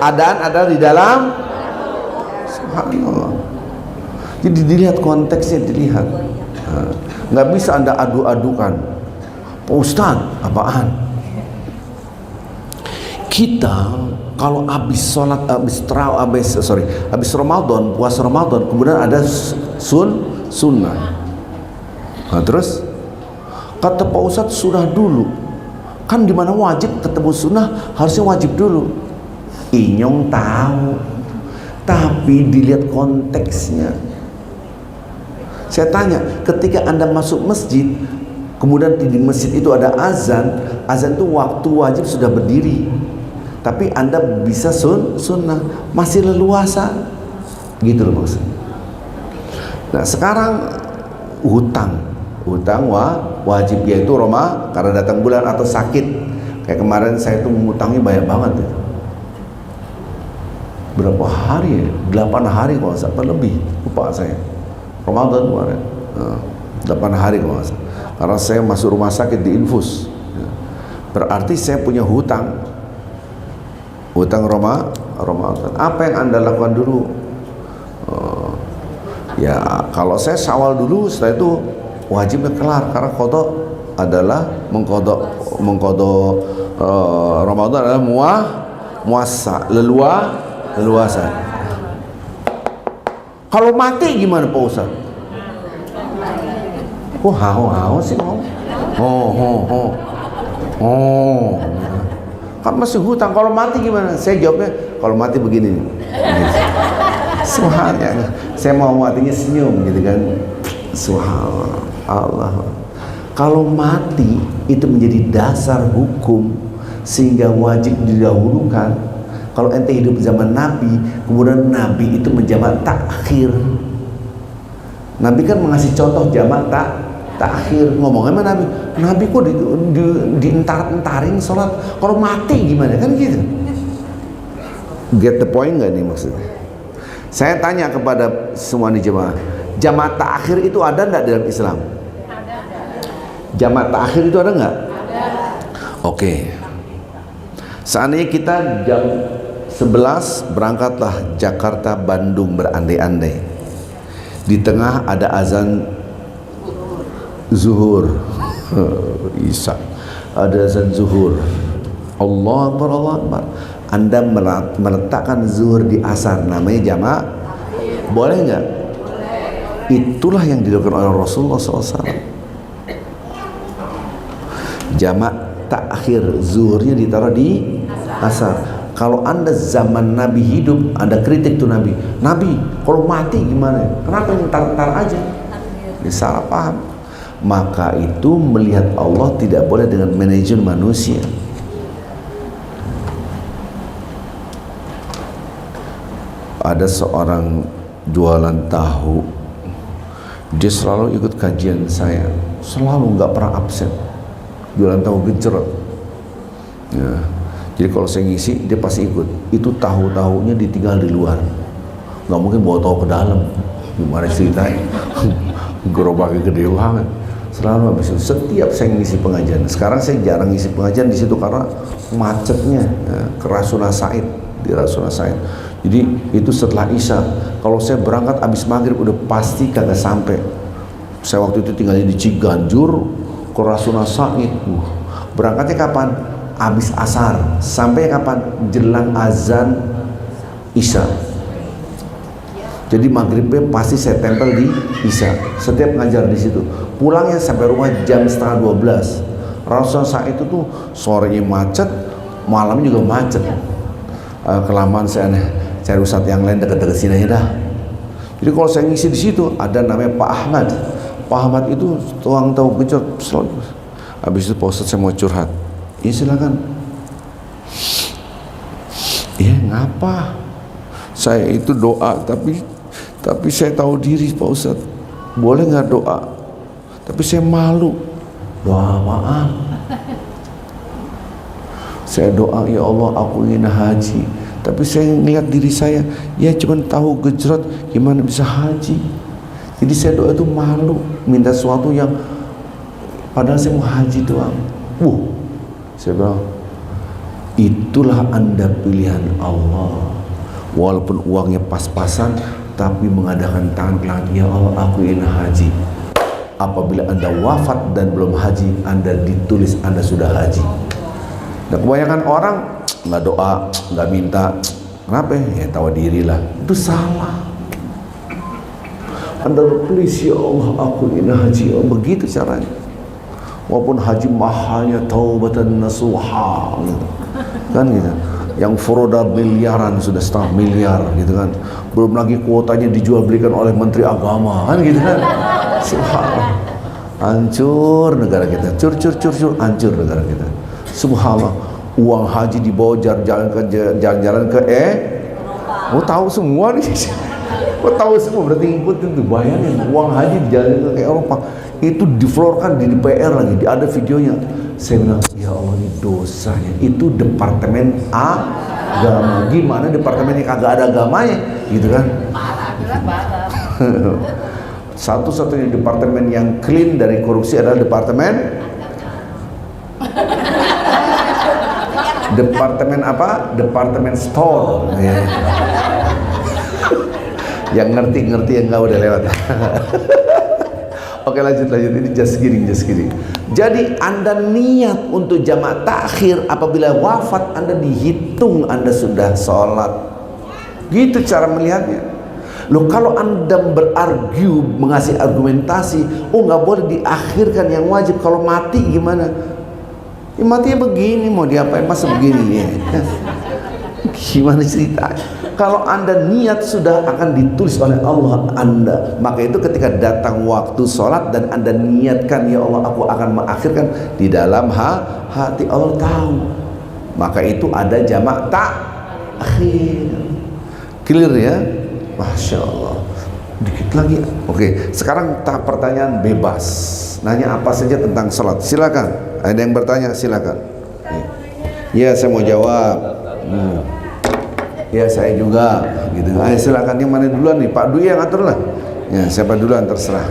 adaan adalah di dalam. Subhanallah. Jadi dilihat konteksnya, dilihat. Nggak bisa Anda adu-adukan. Pak Ustaz, apaan? Kita kalau habis sholat, habis Ramadan, puasa Ramadan, kemudian ada sunnah. Nah, terus kata Pak Ustadz sunnah dulu. Kan dimana wajib ketemu sunnah harusnya wajib dulu. Inyong tahu, tapi dilihat konteksnya. Saya tanya, ketika Anda masuk masjid, kemudian di masjid itu ada azan itu waktu wajib sudah berdiri. Tapi Anda bisa sunnah, masih leluasa, gitu loh maksudnya. Nah sekarang hutang wajib, yaitu karena datang bulan atau sakit. Kayak kemarin saya tuh mengutangi banyak banget ya. Berapa hari ya? 8 hari kalau nggak salah, lebih, lupa saya. Ramadan kemarin 8 hari kalau nggak salah. Karena saya masuk rumah sakit di infus, berarti saya punya hutang Ramadan. Apa yang Anda lakukan dulu? Ya kalau saya Syawal dulu, setelah itu wajibnya kelar, karena qada adalah mengqada Ramadan adalah leluasa. Kalau mati gimana Pak Ustaz? Hao sih ngomong. Kan masih hutang, kalau mati gimana? Saya jawabnya, kalau mati begini nih. Subhanallah. Saya mau matinya senyum gitu kan. Subhanallah. Kalau mati itu menjadi dasar hukum sehingga wajib didahulukan. Kalau ente hidup zaman Nabi, kemudian Nabi itu menjamak takhir. Nabi kan mengasih contoh jamak takhir. Ngomongnya sama Nabi, Nabi kok dientar-entarin sholat, kalau mati gimana, kan gitu. Get the point nggak nih maksudnya? Saya tanya kepada semua nih jemaah, jamak takhir itu ada nggak dalam Islam? Ada. Jamak takhir itu ada nggak? Ada. Oke. Seandainya kita jam 11 berangkatlah Jakarta Bandung berandai-andai, di tengah ada azan zuhur, Isya, ada azan zuhur, Allah Akbar. Anda meletakkan zuhur di asar, namanya jamak, boleh nggak? Itulah yang dilakukan oleh Rasulullah SAW. Jamak takhir, zuhurnya ditaruh di asar. Kalau Anda zaman Nabi hidup, Anda kritik tuh Nabi, kalau mati gimana? Kenapa ntar aja? Ini salah paham. Maka itu melihat Allah tidak boleh dengan manajemen manusia. Ada seorang jualan tahu. Dia selalu ikut kajian saya, selalu nggak pernah absen. Jualan tahu gejrot. Ya. Jadi kalau saya ngisi dia pasti ikut. Itu tahu-tahunya ditinggal di luar. Nggak mungkin bawa tahu ke dalam. Gimana ceritanya? Gerobaknya gede banget. Selalu habis itu. Setiap saya ngisi pengajian. Sekarang saya jarang ngisi pengajian di situ karena macetnya. Ya, ke Rasuna Said, di Rasuna Said. Jadi itu setelah Isya. Kalau saya berangkat habis maghrib udah pasti kagak sampai. Saya waktu itu tinggalnya di Ciganjur ke Rasuna Said. Berangkatnya kapan? Habis asar. Sampai kapan? Jelang azan Isya. Jadi maghribnya pasti saya tempel di Isya. Setiap ngajar di situ. Pulangnya sampai rumah jam setengah 12. Rasuna Said itu tuh sorenya macet, malam juga macet. Kelamaan saya cari ustadz yang lain dekat-dekat sini aja dah. Jadi kalau saya ngisi di situ ada namanya Pak Ahmad. Pak Ahmad itu tuang tahu gejot selalu. Habis itu Pak Ustadz saya mau curhat. Ya silakan. Ya ngapa? Saya itu doa tapi saya tahu diri Pak Ustadz. Boleh nggak doa? Tapi saya malu. Doa apaan? Saya doa, ya Allah aku ingin haji. Tapi saya ngeliat diri saya, ya cuman tahu gejrot, gimana bisa haji. Jadi saya doa itu malu, minta sesuatu yang padahal saya mau haji doang. Saya bilang, itulah Anda pilihan Allah. Walaupun uangnya pas-pasan, tapi mengadakan tangan ke langit, ya Allah aku ingin haji. Apabila Anda wafat dan belum haji, Anda ditulis Anda sudah haji. Dan kebanyakan orang nggak doa, nggak minta. Kenapa? Ya tahu diri lah. Itu salah. Anda please ya Allah aku ingin haji. Oh, begitu caranya. Walaupun haji mahalnya taubatan nasuha gitu. Kan gitu. Yang furoda miliaran sudah setengah miliar gitu kan. Belum lagi kuotanya dijual belikan oleh Menteri Agama kan gitu kan. Subhanallah. Hancur negara kita. Cur hancur negara kita. Subhanallah, uang haji dibawa jalan-jalan ke tahu semua nih. Tahu semua berarti ngikutin tuh. Bayangin uang haji jalan ke Eropa itu diflorkan di DPR lagi, ada videonya. Saya bilang, ya Allah ini dosanya. Itu departemen agama. Gimana departemennya kagak ada agamanya, gitu kan? Parah. Satu-satunya departemen yang clean dari korupsi adalah departemen apa? Departemen store. Ya. Yang ngerti yang nggak udah lewat. Oke lanjut. Ini just kidding. Jadi Anda niat untuk jamaah takhir apabila wafat Anda dihitung Anda sudah sholat. Gitu cara melihatnya. Loh kalau Anda berargu, mengasih argumentasi, nggak boleh diakhirkan yang wajib. Kalau mati gimana? Ya matinya begini, mau diapain masa begini ya. Gimana ceritanya? Kalau Anda niat sudah akan ditulis oleh Allah Anda. Maka itu ketika datang waktu sholat dan Anda niatkan, ya Allah aku akan mengakhirkan, di dalam hati Allah tahu. Maka itu ada jamak takhir. Clear ya? Masya Allah. Dikit lagi. Oke, sekarang tahap pertanyaan bebas. Nanya apa saja tentang sholat. Silakan. Ada yang bertanya, silakan. Ya, saya mau jawab. Ya, saya juga. Gitu. Ayo silakan, yang mana duluan nih? Pak Dwi yang atur lah. Ya, siapa duluan terserah.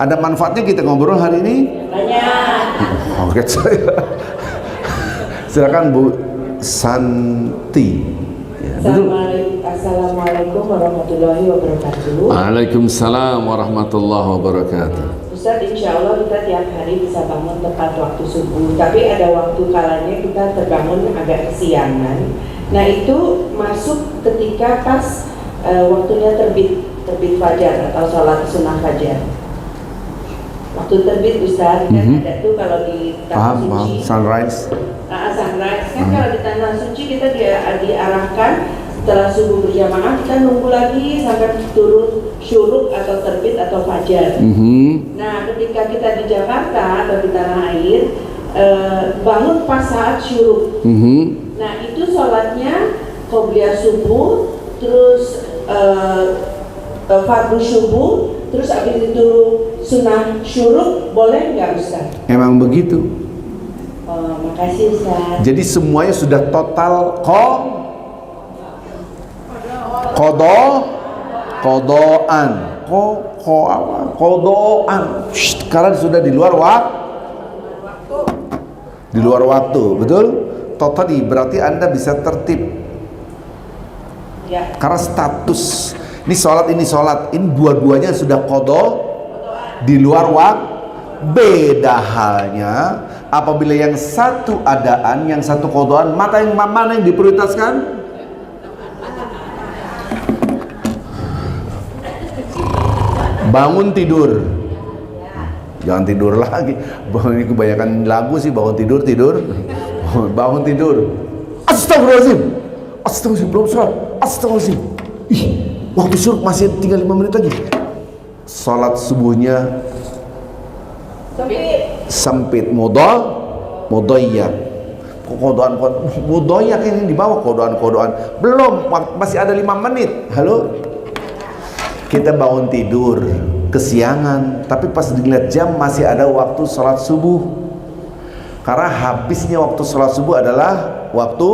Ada manfaatnya kita ngobrol hari ini? Banyak. Oke, saya. Silakan Bu Santi. Ya, Assalamualaikum warahmatullahi wabarakatuh. Waalaikumsalam warahmatullahi wabarakatuh. Ustaz, insya Allah kita tiap hari bisa bangun tepat waktu subuh. Tapi ada waktu kalanya kita terbangun agak kesiangan. Nah itu masuk ketika pas waktunya terbit fajar atau sholat sunnah fajar. Waktu terbit Ustaz kan ada tuh kalau di tanah suci. Sunrise. Sunrise kan kalau di tanah suci kita diarahkan setelah subuh berjamaah kita nunggu lagi sampai turun syuruk atau terbit atau fajar. Nah ketika kita di Jakarta atau di tanah air bangun pas saat syuruk. Nah itu sholatnya qobliyah subuh terus fardu subuh, terus habis itu sunnah syuruk, boleh nggak Ustaz? Memang begitu. Oh, makasih Ustaz. Jadi semuanya sudah total kodoan, karena sudah di luar waktu, betul? Totally, berarti Anda bisa tertib. Ya. Karena status ini sholat, ini dua-duanya sudah di luar waktu. Beda halnya apabila yang satu adaan, yang satu kodoan, mana yang diprioritaskan? Bangun tidur, jangan tidur lagi. Ini kebanyakan lagu sih, bangun tidur. Bangun tidur. Astagfirullahaladzim, belum sholat. Astagfirullahaladzim. Waktu syuruk masih tinggal 5 menit lagi. Sholat subuhnya sempit, mudoyak. Mudoyak ini di bawah kodoan. Belum, masih ada 5 menit. Halo? Kita bangun tidur kesiangan, tapi pas dilihat jam masih ada waktu sholat subuh. Karena habisnya waktu sholat subuh adalah waktu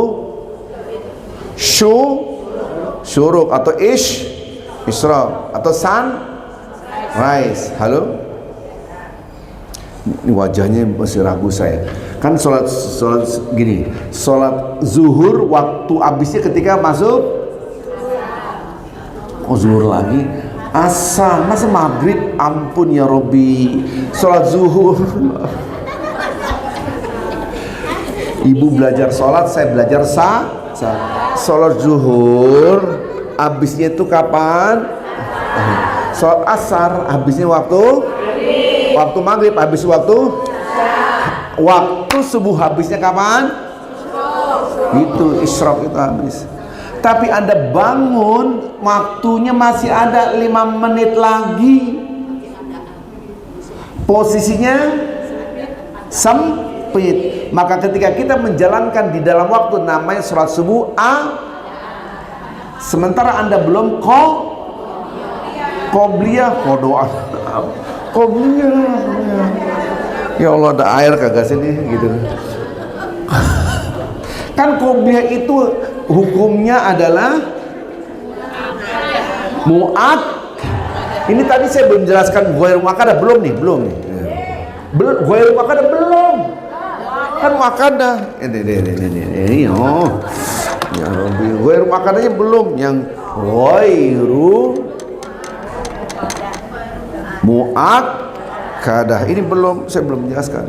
syuruk atau isyraq atau sunrise. Halo? Ini wajahnya masih ragu saya. Kan sholat gini, sholat zuhur waktu habisnya ketika masuk zuhur lagi. Asar, masa maghrib? Ampun ya Robbi. Sholat zuhur. Ibu belajar sholat, saya belajar sholat zuhur habisnya itu kapan? Sholat asar habisnya waktu maghrib, habis waktu subuh habisnya kapan? Itu isyraq itu habis. Tapi Anda bangun, waktunya masih ada 5 menit lagi. Posisinya sempit. Maka ketika kita menjalankan di dalam waktu namanya sholat subuh sementara Anda belum qobliyah, kodoan. Qobliyah. Ya Allah, ada air kagak sini gitu. Kan qobliyah itu hukumnya adalah mu'ad. Ini tadi saya belum jelaskan ghairu muakkadah, belum nih. Ghairu muakkadah belum. Kan muakkadah. Ini ya Rabbi, ghairu muakkadahnya belum. Yang ghairu muakkadah ini belum, saya belum menjelaskan.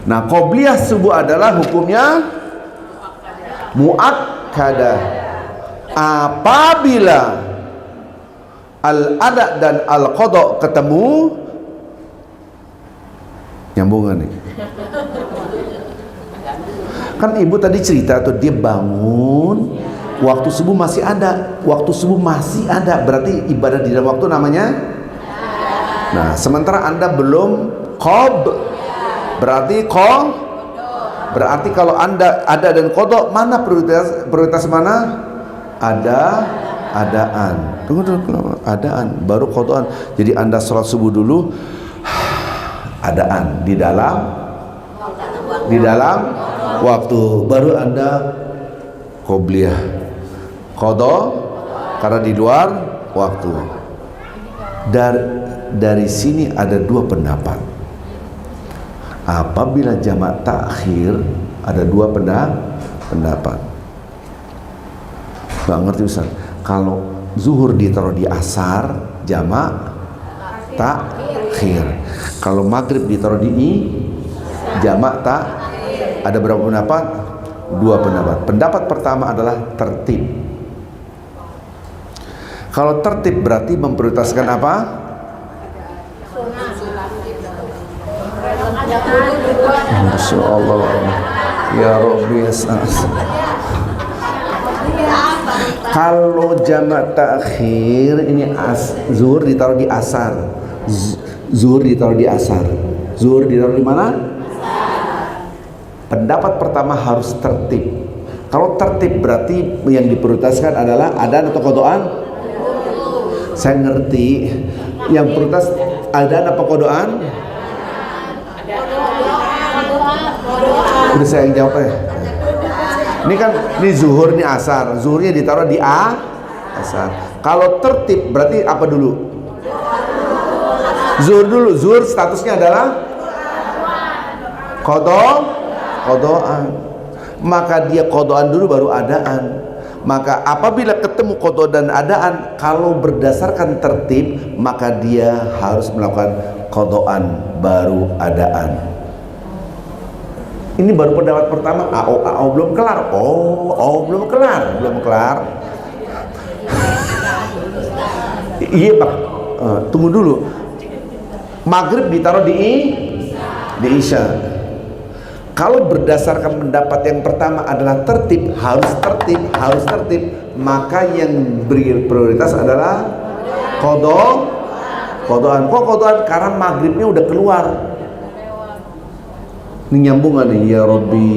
Nah, qobliyah subuh adalah hukumnya muakkadah. Apabila al-ada dan al-qada ketemu, nyambungan nih. Kan ibu tadi cerita tuh, dia bangun waktu subuh masih ada. Berarti ibadah di dalam waktu namanya. Nah, sementara Anda belum berarti kalau Anda ada dan qada, mana prioritas mana? Adaan. Tunggu, adaan baru qadaan. Jadi Anda sholat subuh dulu, adaan di dalam waktu, baru Anda qobliyah, qada karena di luar waktu. Dari sini ada 2 pendapat. Apabila jamak takhir ada 2 pendapat. Gak ngerti Ustaz. Kalau zuhur ditaruh di asar, jamak takhir. Kalau maghrib ditaruh di jamak ada berapa pendapat? 2 pendapat. Pendapat pertama adalah tertib. Kalau tertib berarti memprioritaskan apa? Masya Allah. Ya Rabbi. Kalau jamak takhir ini zuhur ditaruh di asar. Zuhur ditaruh di asar. Zuhur ditaruh di mana? Pendapat pertama harus tertib. Kalau tertib berarti yang diprioritaskan adalah adaan atau qadaan. Saya ngerti. Yang prioritas adaan apa kodoan? Udah saya yang jawab ya. Ini kan, ini zuhur, ini asar. Zuhurnya ditaruh di asar. Kalau tertib berarti apa dulu? Zuhur dulu. Zuhur statusnya adalah kodoan. Maka dia kodoan dulu baru adaan. Maka apabila ketemu kodo dan adaan, kalau berdasarkan tertib, maka dia harus melakukan kodoan baru adaan. Ini baru pendapat pertama. Belum kelar. Belum kelar. Iya Pak, tunggu dulu. Maghrib ditaruh di isya. Kalau berdasarkan pendapat yang pertama adalah tertib, harus tertib, maka yang beri prioritas adalah kodoan. Kok kodoan? Karena maghribnya udah keluar. Ini nyambungan nih. Ya Rabbi,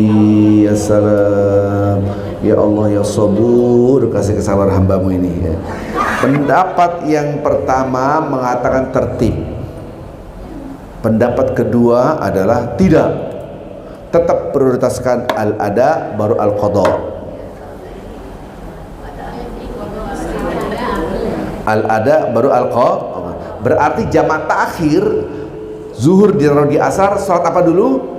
ya salam, ya Allah, ya sabur, kasih kesabaran hambamu ini ya. Pendapat yang pertama mengatakan tertib. Pendapat kedua adalah tidak. Tetap prioritaskan al-ada baru al-qadha. Al-ada baru al-qadha. Berarti jamak ta'khir, zuhur ditaruh di asar, salat apa dulu?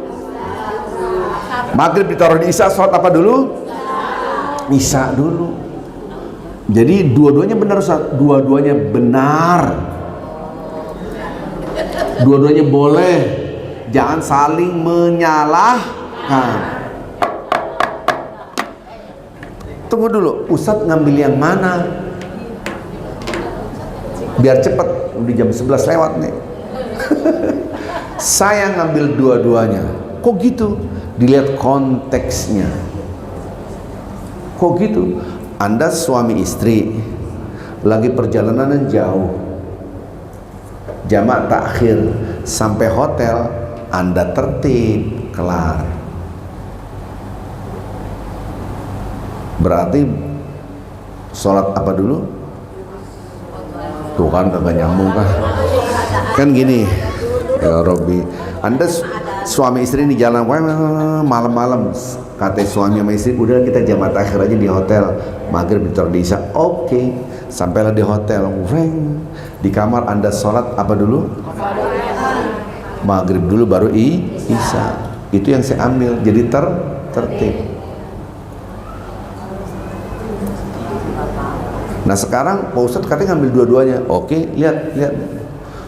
Maghrib ditaruh di isya, salat apa dulu? Isya dulu. Jadi dua-duanya benar, Ustaz. Dua-duanya benar. Dua-duanya boleh. Jangan saling menyalahkan. Tunggu dulu, Ustadz ngambil yang mana? Biar cepet, udah jam 11 lewat nih. Saya ngambil dua-duanya. Kok gitu? Dilihat konteksnya. Kok gitu? Anda suami istri lagi perjalanan jauh, jamak takhir, sampai hotel Anda tertib, kelar. Berarti sholat apa dulu? Tuh kan kagak nyambung kan? Kan gini, ya Robbi, Anda suami istri di jalan malam-malam, kata suami sama istri, udah kita jamak akhir aja di hotel, maghrib ditaruh di isya. Oke, sampailah di hotel, di kamar Anda sholat apa dulu? Maghrib dulu baru isya. Itu yang saya ambil, jadi tertib. Nah sekarang Pak Ustadz katanya ngambil dua-duanya. Oke, lihat.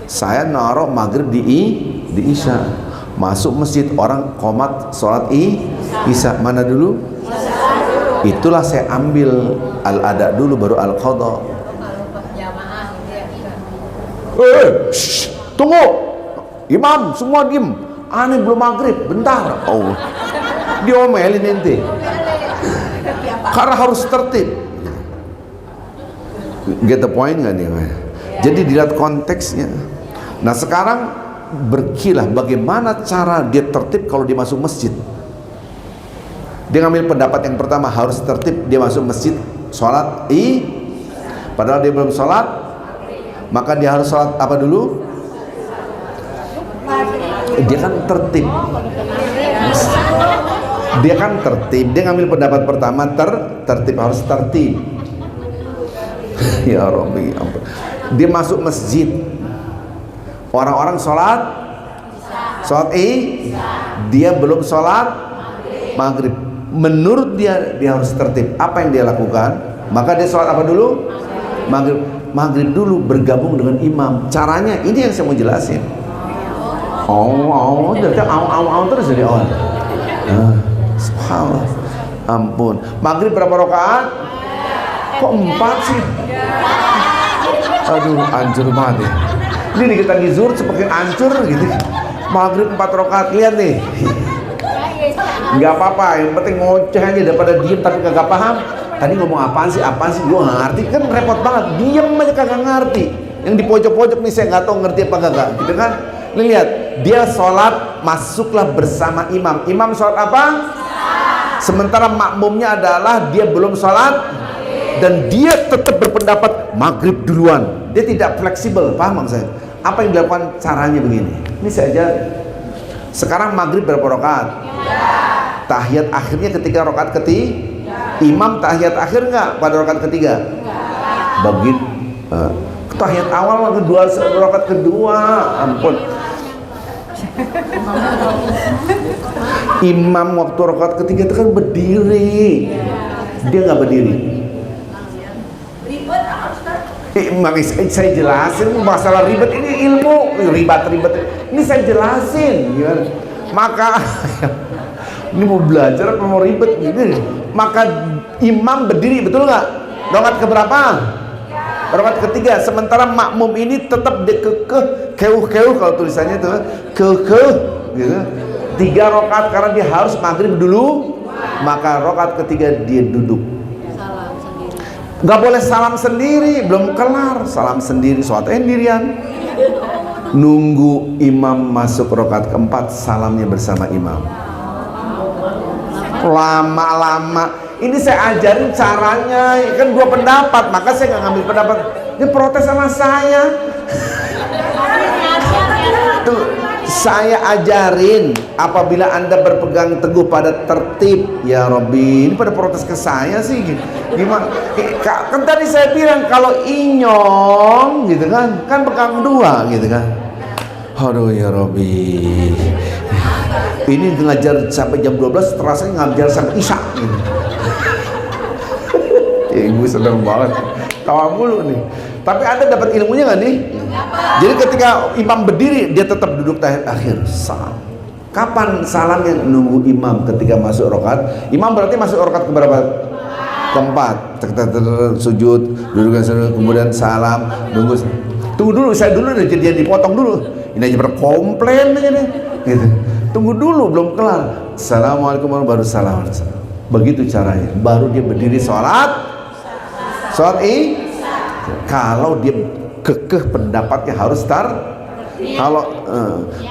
Saya naruh maghrib di isya. Masuk masjid, orang qomat sholat isya. Mana dulu? Itulah saya ambil al-ada dulu baru al-qadha. Tunggu. Imam, semua diem. Aneh belum maghrib, bentar. Oh, diomelin ente. Karena harus tertib. Get the point nggak nih? Jadi dilihat konteksnya. Nah sekarang berkilah bagaimana cara dia tertib kalau dia masuk masjid. Dia ngambil pendapat yang pertama, harus tertib, dia masuk masjid sholat padahal dia belum sholat, maka dia harus sholat apa dulu? Dia kan tertib. Dia ngambil pendapat pertama, tertib, harus tertib. Ya Rabbi, ampun. Dia masuk masjid, orang-orang sholat dia belum sholat maghrib. Menurut dia harus tertib. Apa yang dia lakukan? Maka dia sholat apa dulu? Maghrib dulu, bergabung dengan imam. Caranya ini yang saya mau jelasin. Terus dari awal. Subhanallah. Ampun. Maghrib berapa rakaat? Kok 4 sih? Aduh, hancur banget ya. Ini kita di zuhur semakin hancur gitu. Maghrib 4 rakaat, lihat nih. Nggak apa-apa, yang penting ngoceh aja daripada diem tapi kagak paham. Tadi ngomong apaan sih? Gua nggak ngerti. Kan repot banget, diem aja kagak ngerti. Yang di pojok-pojok nih saya nggak tahu ngerti apa kagak, gitu kan? Lihat, dia sholat masuklah bersama imam. Imam sholat apa? Sementara makmumnya adalah dia belum sholat dan dia tetap berpendapat maghrib duluan. Dia tidak fleksibel, paham maksud saya? Apa yang dilakukan caranya begini. Ini saya ajarin. Sekarang maghrib berapa rakaat? Tahiyat akhirnya ketika rakaat ketiga. Imam tahiyat akhir enggak pada rakaat ketiga? Begitu. Tahiyat awal kedua, rakaat kedua, ampun. Imam waktu rakaat ketiga itu kan berdiri. Dia nggak berdiri. Saya jelasin masalah ribet ini ilmu, ribet. Ini saya jelasin, gimana? Maka ini mau belajar apa mau ribet gini? Maka imam berdiri, betul nggak? Rakaat keberapa? Rakaat ketiga. Sementara makmum ini tetap dikekeh, keuh kalau tulisannya itu kekeh, gitu. 3 rakaat karena dia harus maghrib dulu. Maka rakaat ketiga dia duduk. Gak boleh salam sendiri, belum kelar salam sendiri, sholat sendirian. Nunggu imam masuk rakaat keempat, salamnya bersama imam. Lama-lama. Ini saya ajarin caranya. Kan 2 pendapat, maka saya gak ngambil pendapat. Dia protes sama saya. Tuh, saya ajarin apabila Anda berpegang teguh pada tertib, ya Rabbi. Ini pada protes ke saya sih. Gimana? Kan tadi saya bilang kalau inyong gitu kan pegang 2 gitu kan. Aduh ya Rabbi. Ini ngajar sampai jam 12, terasa ngajar sampai isya gitu. Ibu senang banget. Tawa mulu nih. Tapi Anda dapat ilmunya nggak nih? Jadi ketika imam berdiri, dia tetap duduk tahiyat akhir. Salam. Kapan salamnya? Nunggu imam ketika masuk rakaat. Imam berarti masuk rakaat keberapa? Keempat. Sujud, duduk kemudian salam. Tunggu dulu, saya dulu dia dipotong dulu. Ini aja berkomplain aja nih. Gitu. Tunggu dulu, belum kelar. Assalamualaikum warahmatullahi wabarakatuh. Begitu caranya. Baru dia berdiri sholat. Sholat kalau dia kekeh pendapatnya harus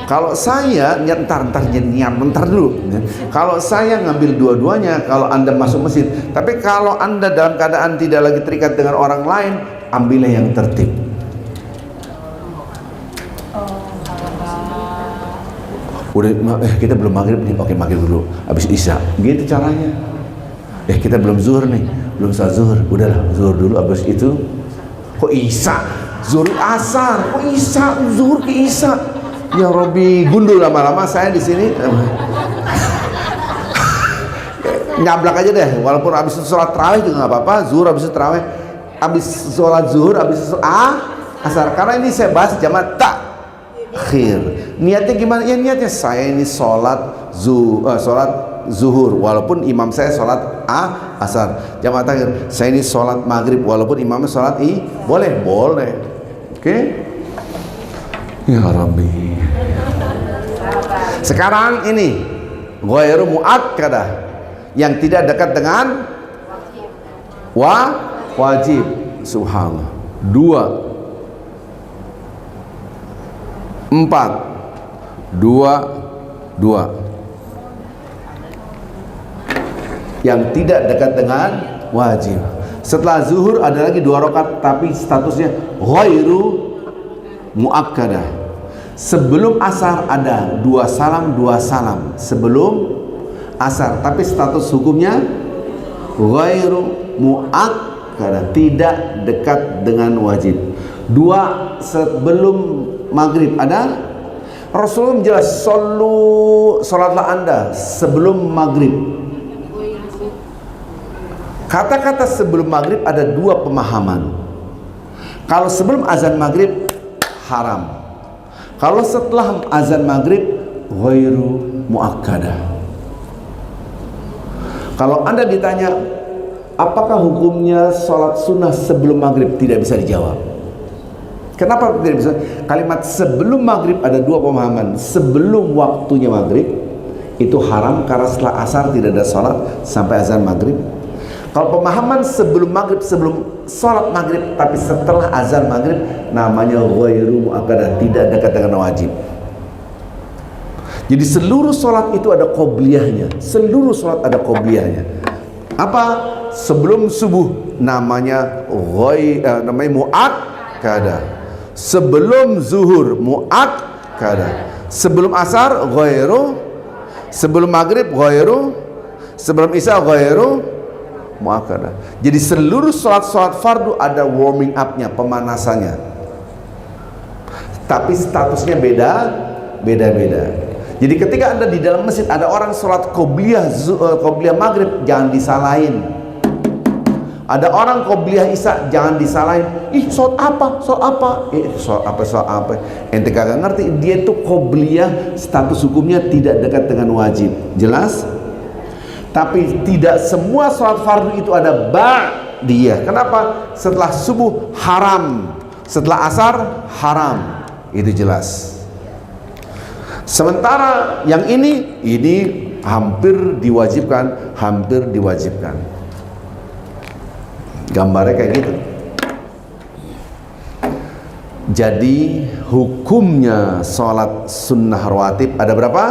kalau saya ntar dulu. Kalau saya ngambil dua-duanya, kalau Anda masuk masjid. Tapi kalau Anda dalam keadaan tidak lagi terikat dengan orang lain, ambillah yang tertib. Udah kita belum maghrib nih, oke maghrib dulu, habis isya, gitu caranya. Kita belum zuhur nih, belum saat zuhur, udahlah zuhur dulu, habis itu kok isya, zuhur asar, kok isya, zuhur ke isya, ya Rabbi, gundul lama-lama saya di sini. Nyablak aja deh, walaupun habis itu sholat tarawih juga nggak apa-apa, zuhur habis itu tarawih, habis sholat zuhur, habis itu asar, karena ini saya bahas jamaah takhir. Niatnya gimana? Ya niatnya saya ini sholat zuhur walaupun imam saya sholat asar. Jamaah takhir, saya ini sholat maghrib walaupun imamnya sholat boleh. Oke? Ya Rabbi. Sekarang ini ghairu muakkadah, yang tidak dekat dengan wajib. Subhanallah. 4 2 yang tidak dekat dengan wajib. Setelah zuhur ada lagi 2 rakaat tapi statusnya ghairu muakkadah. Sebelum asar ada 2 salam sebelum asar, tapi status hukumnya ghairu muakkadah, tidak dekat dengan wajib. 2 sebelum maghrib ada. Rasulullah menjelas, sholatlah Anda sebelum maghrib. Kata-kata sebelum maghrib ada 2 pemahaman. Kalau sebelum azan maghrib haram. Kalau setelah azan maghrib ghairu muakkadah. Kalau Anda ditanya apakah hukumnya sholat sunnah sebelum maghrib, tidak bisa dijawab. Kenapa tidak bisa? Kalimat sebelum maghrib ada 2 pemahaman. Sebelum waktunya maghrib itu haram karena setelah asar tidak ada sholat sampai azan maghrib. Kalau pemahaman sebelum maghrib, sebelum sholat maghrib tapi setelah azan maghrib, namanya ghairu muakkadah, tidak dekat dengan wajib. Jadi seluruh sholat itu ada qobliyahnya. Seluruh sholat ada qobliyahnya. Apa? sebelum subuh namanya muakkadah. Sebelum zuhur muakkadah. Sebelum asar ghairu. Sebelum maghrib ghairu. Sebelum isya ghairu muakkadah. Jadi seluruh sholat fardu ada warming up-nya, pemanasannya. Tapi statusnya beda-beda. Jadi ketika Anda di dalam masjid ada orang sholat qobliyah maghrib, jangan disalahin. Ada orang qobliyah isya, jangan disalahin. Ih, sholat apa? Sholat apa? Ente kagak ngerti, dia itu qobliyah status hukumnya tidak dekat dengan wajib. Jelas? Tapi tidak semua sholat fardu itu ada ba'diyah. Kenapa? Setelah subuh haram, setelah asar haram. Itu jelas. Sementara yang ini hampir diwajibkan. Gambarnya kayak gitu. Jadi hukumnya sholat sunnah rawatib ada berapa?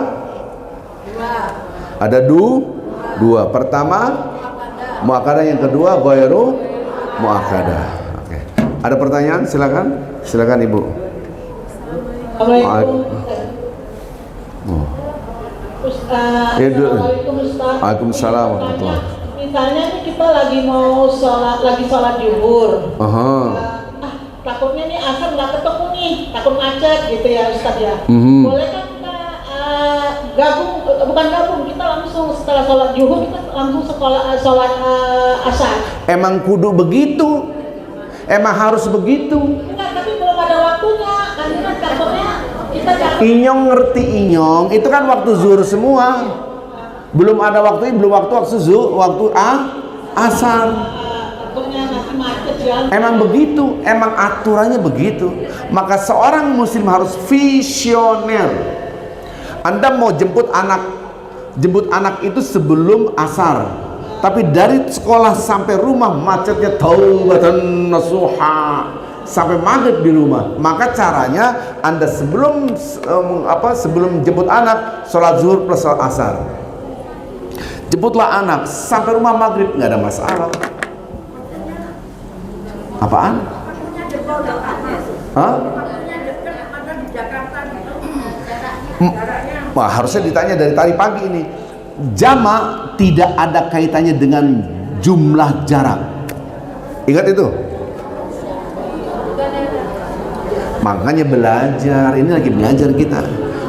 Ada dua. Pertama muakkadah, yang kedua ghairu muakkadah. Oke. Ada pertanyaan? Silakan Ibu. Assalamualaikum Ustaz. Waalaikumsalam warahmatullahi. Misalnya nih kita lagi sholat zuhur. Takutnya nih asar nggak ketemu nih, takut macet gitu ya Ustaz ya. Boleh kan kita kita langsung setelah sholat zuhur kita langsung sholat asar? Emang kudu begitu? Emang harus begitu? Enggak, tapi belum ada waktunya. Karena takutnya kita Inyong ngerti Inyong, itu kan waktu zuhur semua. Belum ada waktu asar. Emang begitu, emang aturannya begitu. Maka seorang muslim harus visioner. Anda mau jemput anak itu sebelum asar, tapi dari sekolah sampai rumah macetnya taubatan nasuha sampai maghrib di rumah. Maka caranya Anda sebelum jemput anak, sholat zuhur plus sholat asar. Jemputlah anak sampai rumah maghrib, nggak ada masalah. Apaan? Hah? Wah, harusnya ditanya dari tadi pagi ini. Jamak tidak ada kaitannya dengan jumlah jarak. Ingat itu. Makanya belajar, ini lagi belajar kita.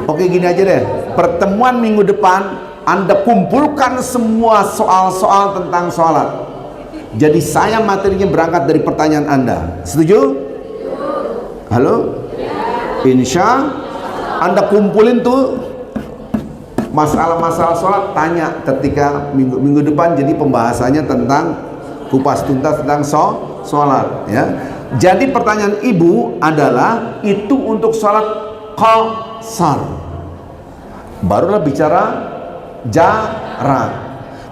Oke, gini aja deh. Pertemuan minggu depan Anda kumpulkan semua soal-soal tentang sholat. Jadi saya materinya berangkat dari pertanyaan Anda. Setuju? Halo? Insya Anda kumpulin tuh masalah-masalah sholat, tanya ketika minggu depan. Jadi pembahasannya tentang kupas tuntas tentang sholat ya. Jadi pertanyaan ibu adalah itu untuk sholat qasar. Barulah bicara jarak.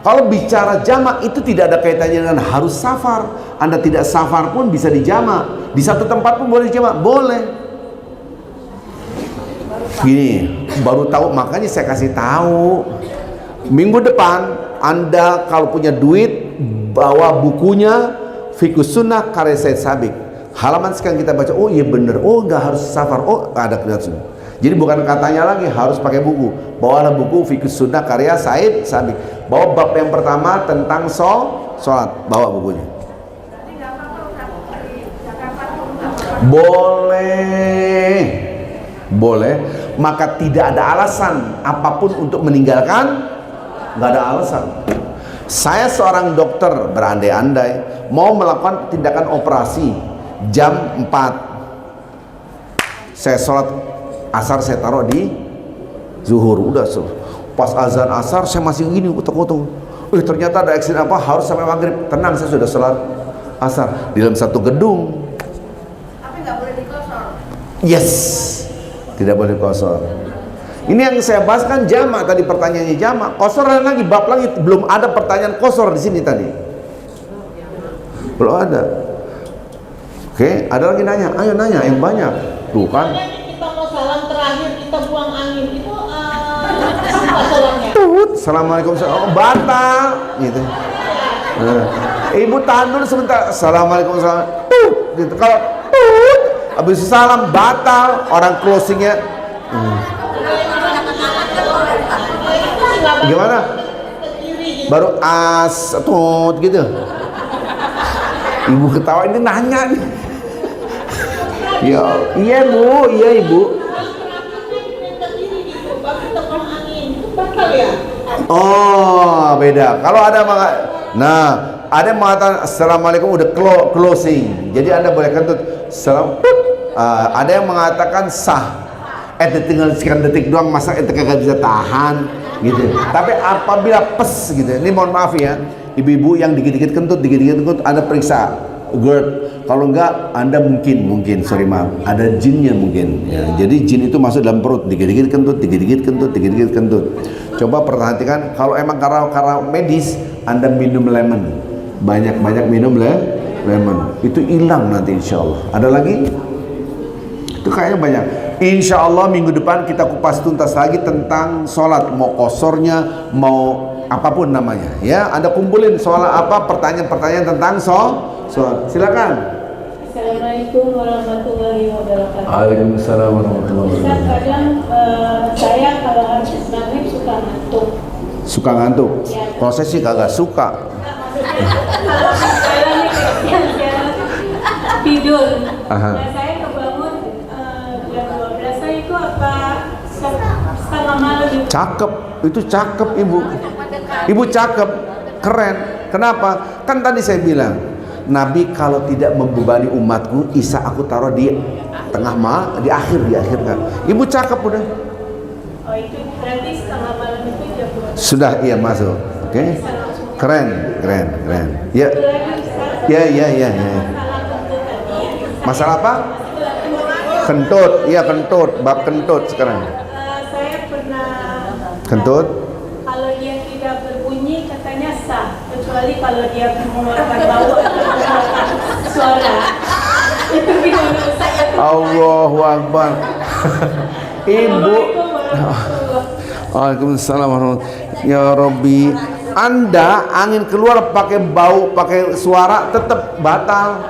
Kalau bicara jamak itu tidak ada kaitannya dengan harus safar. Anda tidak safar pun bisa dijamak. Di satu tempat pun boleh dijamak, boleh. Gini, baru tahu, makanya saya kasih tahu. Minggu depan Anda kalau punya duit, bawa bukunya Fiqhus Sunnah karya Said Sabiq. Halaman sekarang kita baca, oh iya bener, oh nggak harus safar, oh ada kelihatan. Jadi bukan katanya lagi harus pakai buku. Bawalah buku Fiqhus Sunnah karya Said Sabiq. Bawa bab yang pertama tentang sholat, bawa bukunya. Boleh. Maka tidak ada alasan apapun untuk meninggalkan, nggak ada alasan. Saya seorang dokter berandai-andai mau melakukan tindakan operasi jam 4. Saya sholat asar, saya taruh di zuhur, udah pas azan asar saya masih gini utuk-utuk. Ternyata ada action apa harus sampai maghrib. Tenang, saya sudah sholat asar di dalam satu gedung. Tapi nggak boleh dikosor. Yes, tidak boleh kosor. Ini yang saya bahas kan jamak tadi, pertanyaannya jamak. Kosor lagi, bab lagi, belum ada pertanyaan kosor di sini tadi. Belum ada. Oke, ada lagi nanya. Ayo nanya yang banyak. Tuh kan. Kita mau salam terakhir kita buang angin itu apa sholatnya? Assalamualaikum, batal gitu. Ibu tahan dulu sebentar. Assalamualaikum salam. Gitu. Kalau habis salam batal, orang closingnya. Gimana? Baru tut gitu. Ibu ketawa, ini nanya nih. Ya, iya Bu, iya Ibu. Oh, beda. Kalau ada ada yang mengatakan assalamualaikum udah closing. Jadi Anda boleh kentut salam. Ada yang mengatakan sah. Tinggal sekian detik doang, masa kagak bisa tahan gitu. Tapi apabila pes gitu. Ini mohon maaf ya, ibu-ibu yang dikit-dikit kentut, Anda periksa GERD. Kalau enggak, Anda mungkin sorry maaf, ada jinnya mungkin ya. Jadi jin itu masuk dalam perut, dikit-dikit kentut. Coba perhatikan, kalau emang karena medis, Anda minum lemon, banyak minum lemon, itu hilang nanti insya Allah. Ada lagi? Itu kayaknya banyak. Insya Allah minggu depan kita kupas tuntas lagi tentang sholat, mau kosornya, mau apapun namanya ya. Anda kumpulin soal apa, pertanyaan-pertanyaan tentang sholat. Silakan. Assalamualaikum warahmatullahi wabarakatuh. Waalaikumsalam warahmatullahi wabarakatuh. Kadang saya kalau habis maghrib suka ngantuk. Suka ngantuk? Ya. Kalau saya sih kagak suka. Kalau sekarang tidur. Aha. Nah, saya kebangun jam 12. Saya itu apa setengah malam itu. Cakep, itu cakep Ibu. Ibu cakep, keren. Kenapa? Kan tadi saya bilang, Nabi kalau tidak membebani umatku, Isa aku taruh di di akhir kan. Ibu cakep udah. Oh, itu berarti setengah malam itu jam 12. Sudah, iya masuk. Oke. Keren. Ya. Ya. Masalah apa? Kentut. Iya, kentut. Bab kentut sekarang. Saya pernah Kentut. kalau dia tidak berbunyi katanya sah, kecuali kalau dia mengeluarkan bau atau mengeluarkan suara. Itu gimana Ustaz? Allahu Akbar. Ibu. Waalaikumsalam warahmatullahi. Ya Rabbi, Anda angin keluar pakai bau, pakai suara tetap batal.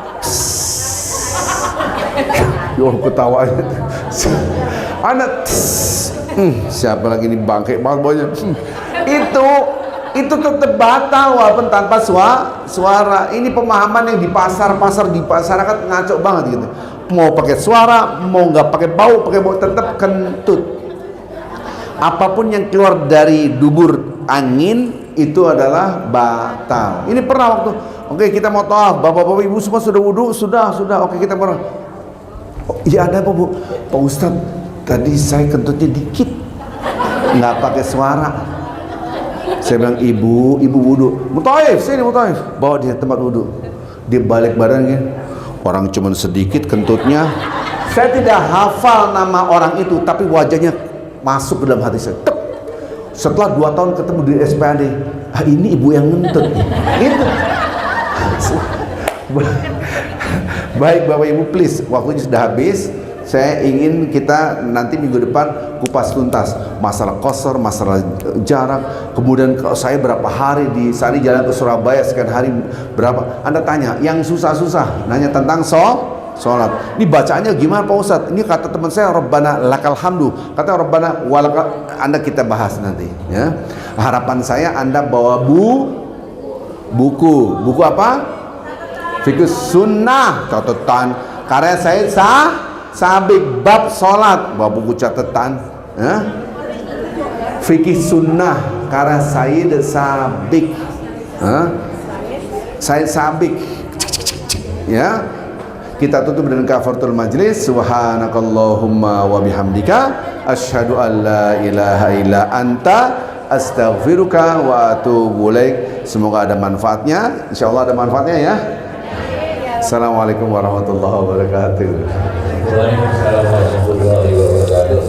Yo ketawa. Anda siapa lagi ini bangke banget baunya. Itu tetap batal walaupun tanpa suara. Ini pemahaman yang di pasar-pasar di masyarakat ngaco banget gitu. Mau pakai suara, mau nggak pakai bau tetap kentut. Apapun yang keluar dari dubur angin itu adalah batal. Ini pernah waktu, oke kita mau tawaf, bapak-bapak ibu semua sudah wudu, sudah, oke kita pernah. Oh, iya ada apa Bu? Pak Ustadz, tadi saya kentutnya dikit, nggak pakai suara. Saya bilang ibu wudu, Mutaif, sini Mutaif, bawa dia tempat wudu. Dia balik badannya, orang cuma sedikit kentutnya. Saya tidak hafal nama orang itu, tapi wajahnya masuk ke dalam hati saya. Tek. Setelah 2 tahun ketemu di SPAD, ini ibu yang ngentut. Gitu. Baik Bapak Ibu, please, waktunya sudah habis. Saya ingin kita nanti minggu depan kupas tuntas masalah qasar, masalah jarak. Kemudian saya berapa hari di sana jalan ke Surabaya, sekian hari berapa. Anda tanya yang susah-susah, nanya tentang sholat. Ini bacaannya gimana Pak Ustadz? Ini kata teman saya, Rabbana lakal hamdu. Kata Rabbana walakal. Anda kita bahas nanti ya. Harapan saya Anda bawa buku apa? Fikih sunnah, catatan karya saya Sabik bab sholat, bawa buku catatan ya? Fikih sunnah karya Said Sabik Said Sabik ya. Kita tutup dengan kafaratul majlis. Subhanakallahumma wa bihamdika asyhadu an la ilaha illa anta astaghfiruka wa atubu ilaik. Semoga ada manfaatnya. Insyaallah ada manfaatnya ya. Assalamualaikum warahmatullahi wabarakatuh. Waalaikumsalam warahmatullahi wabarakatuh.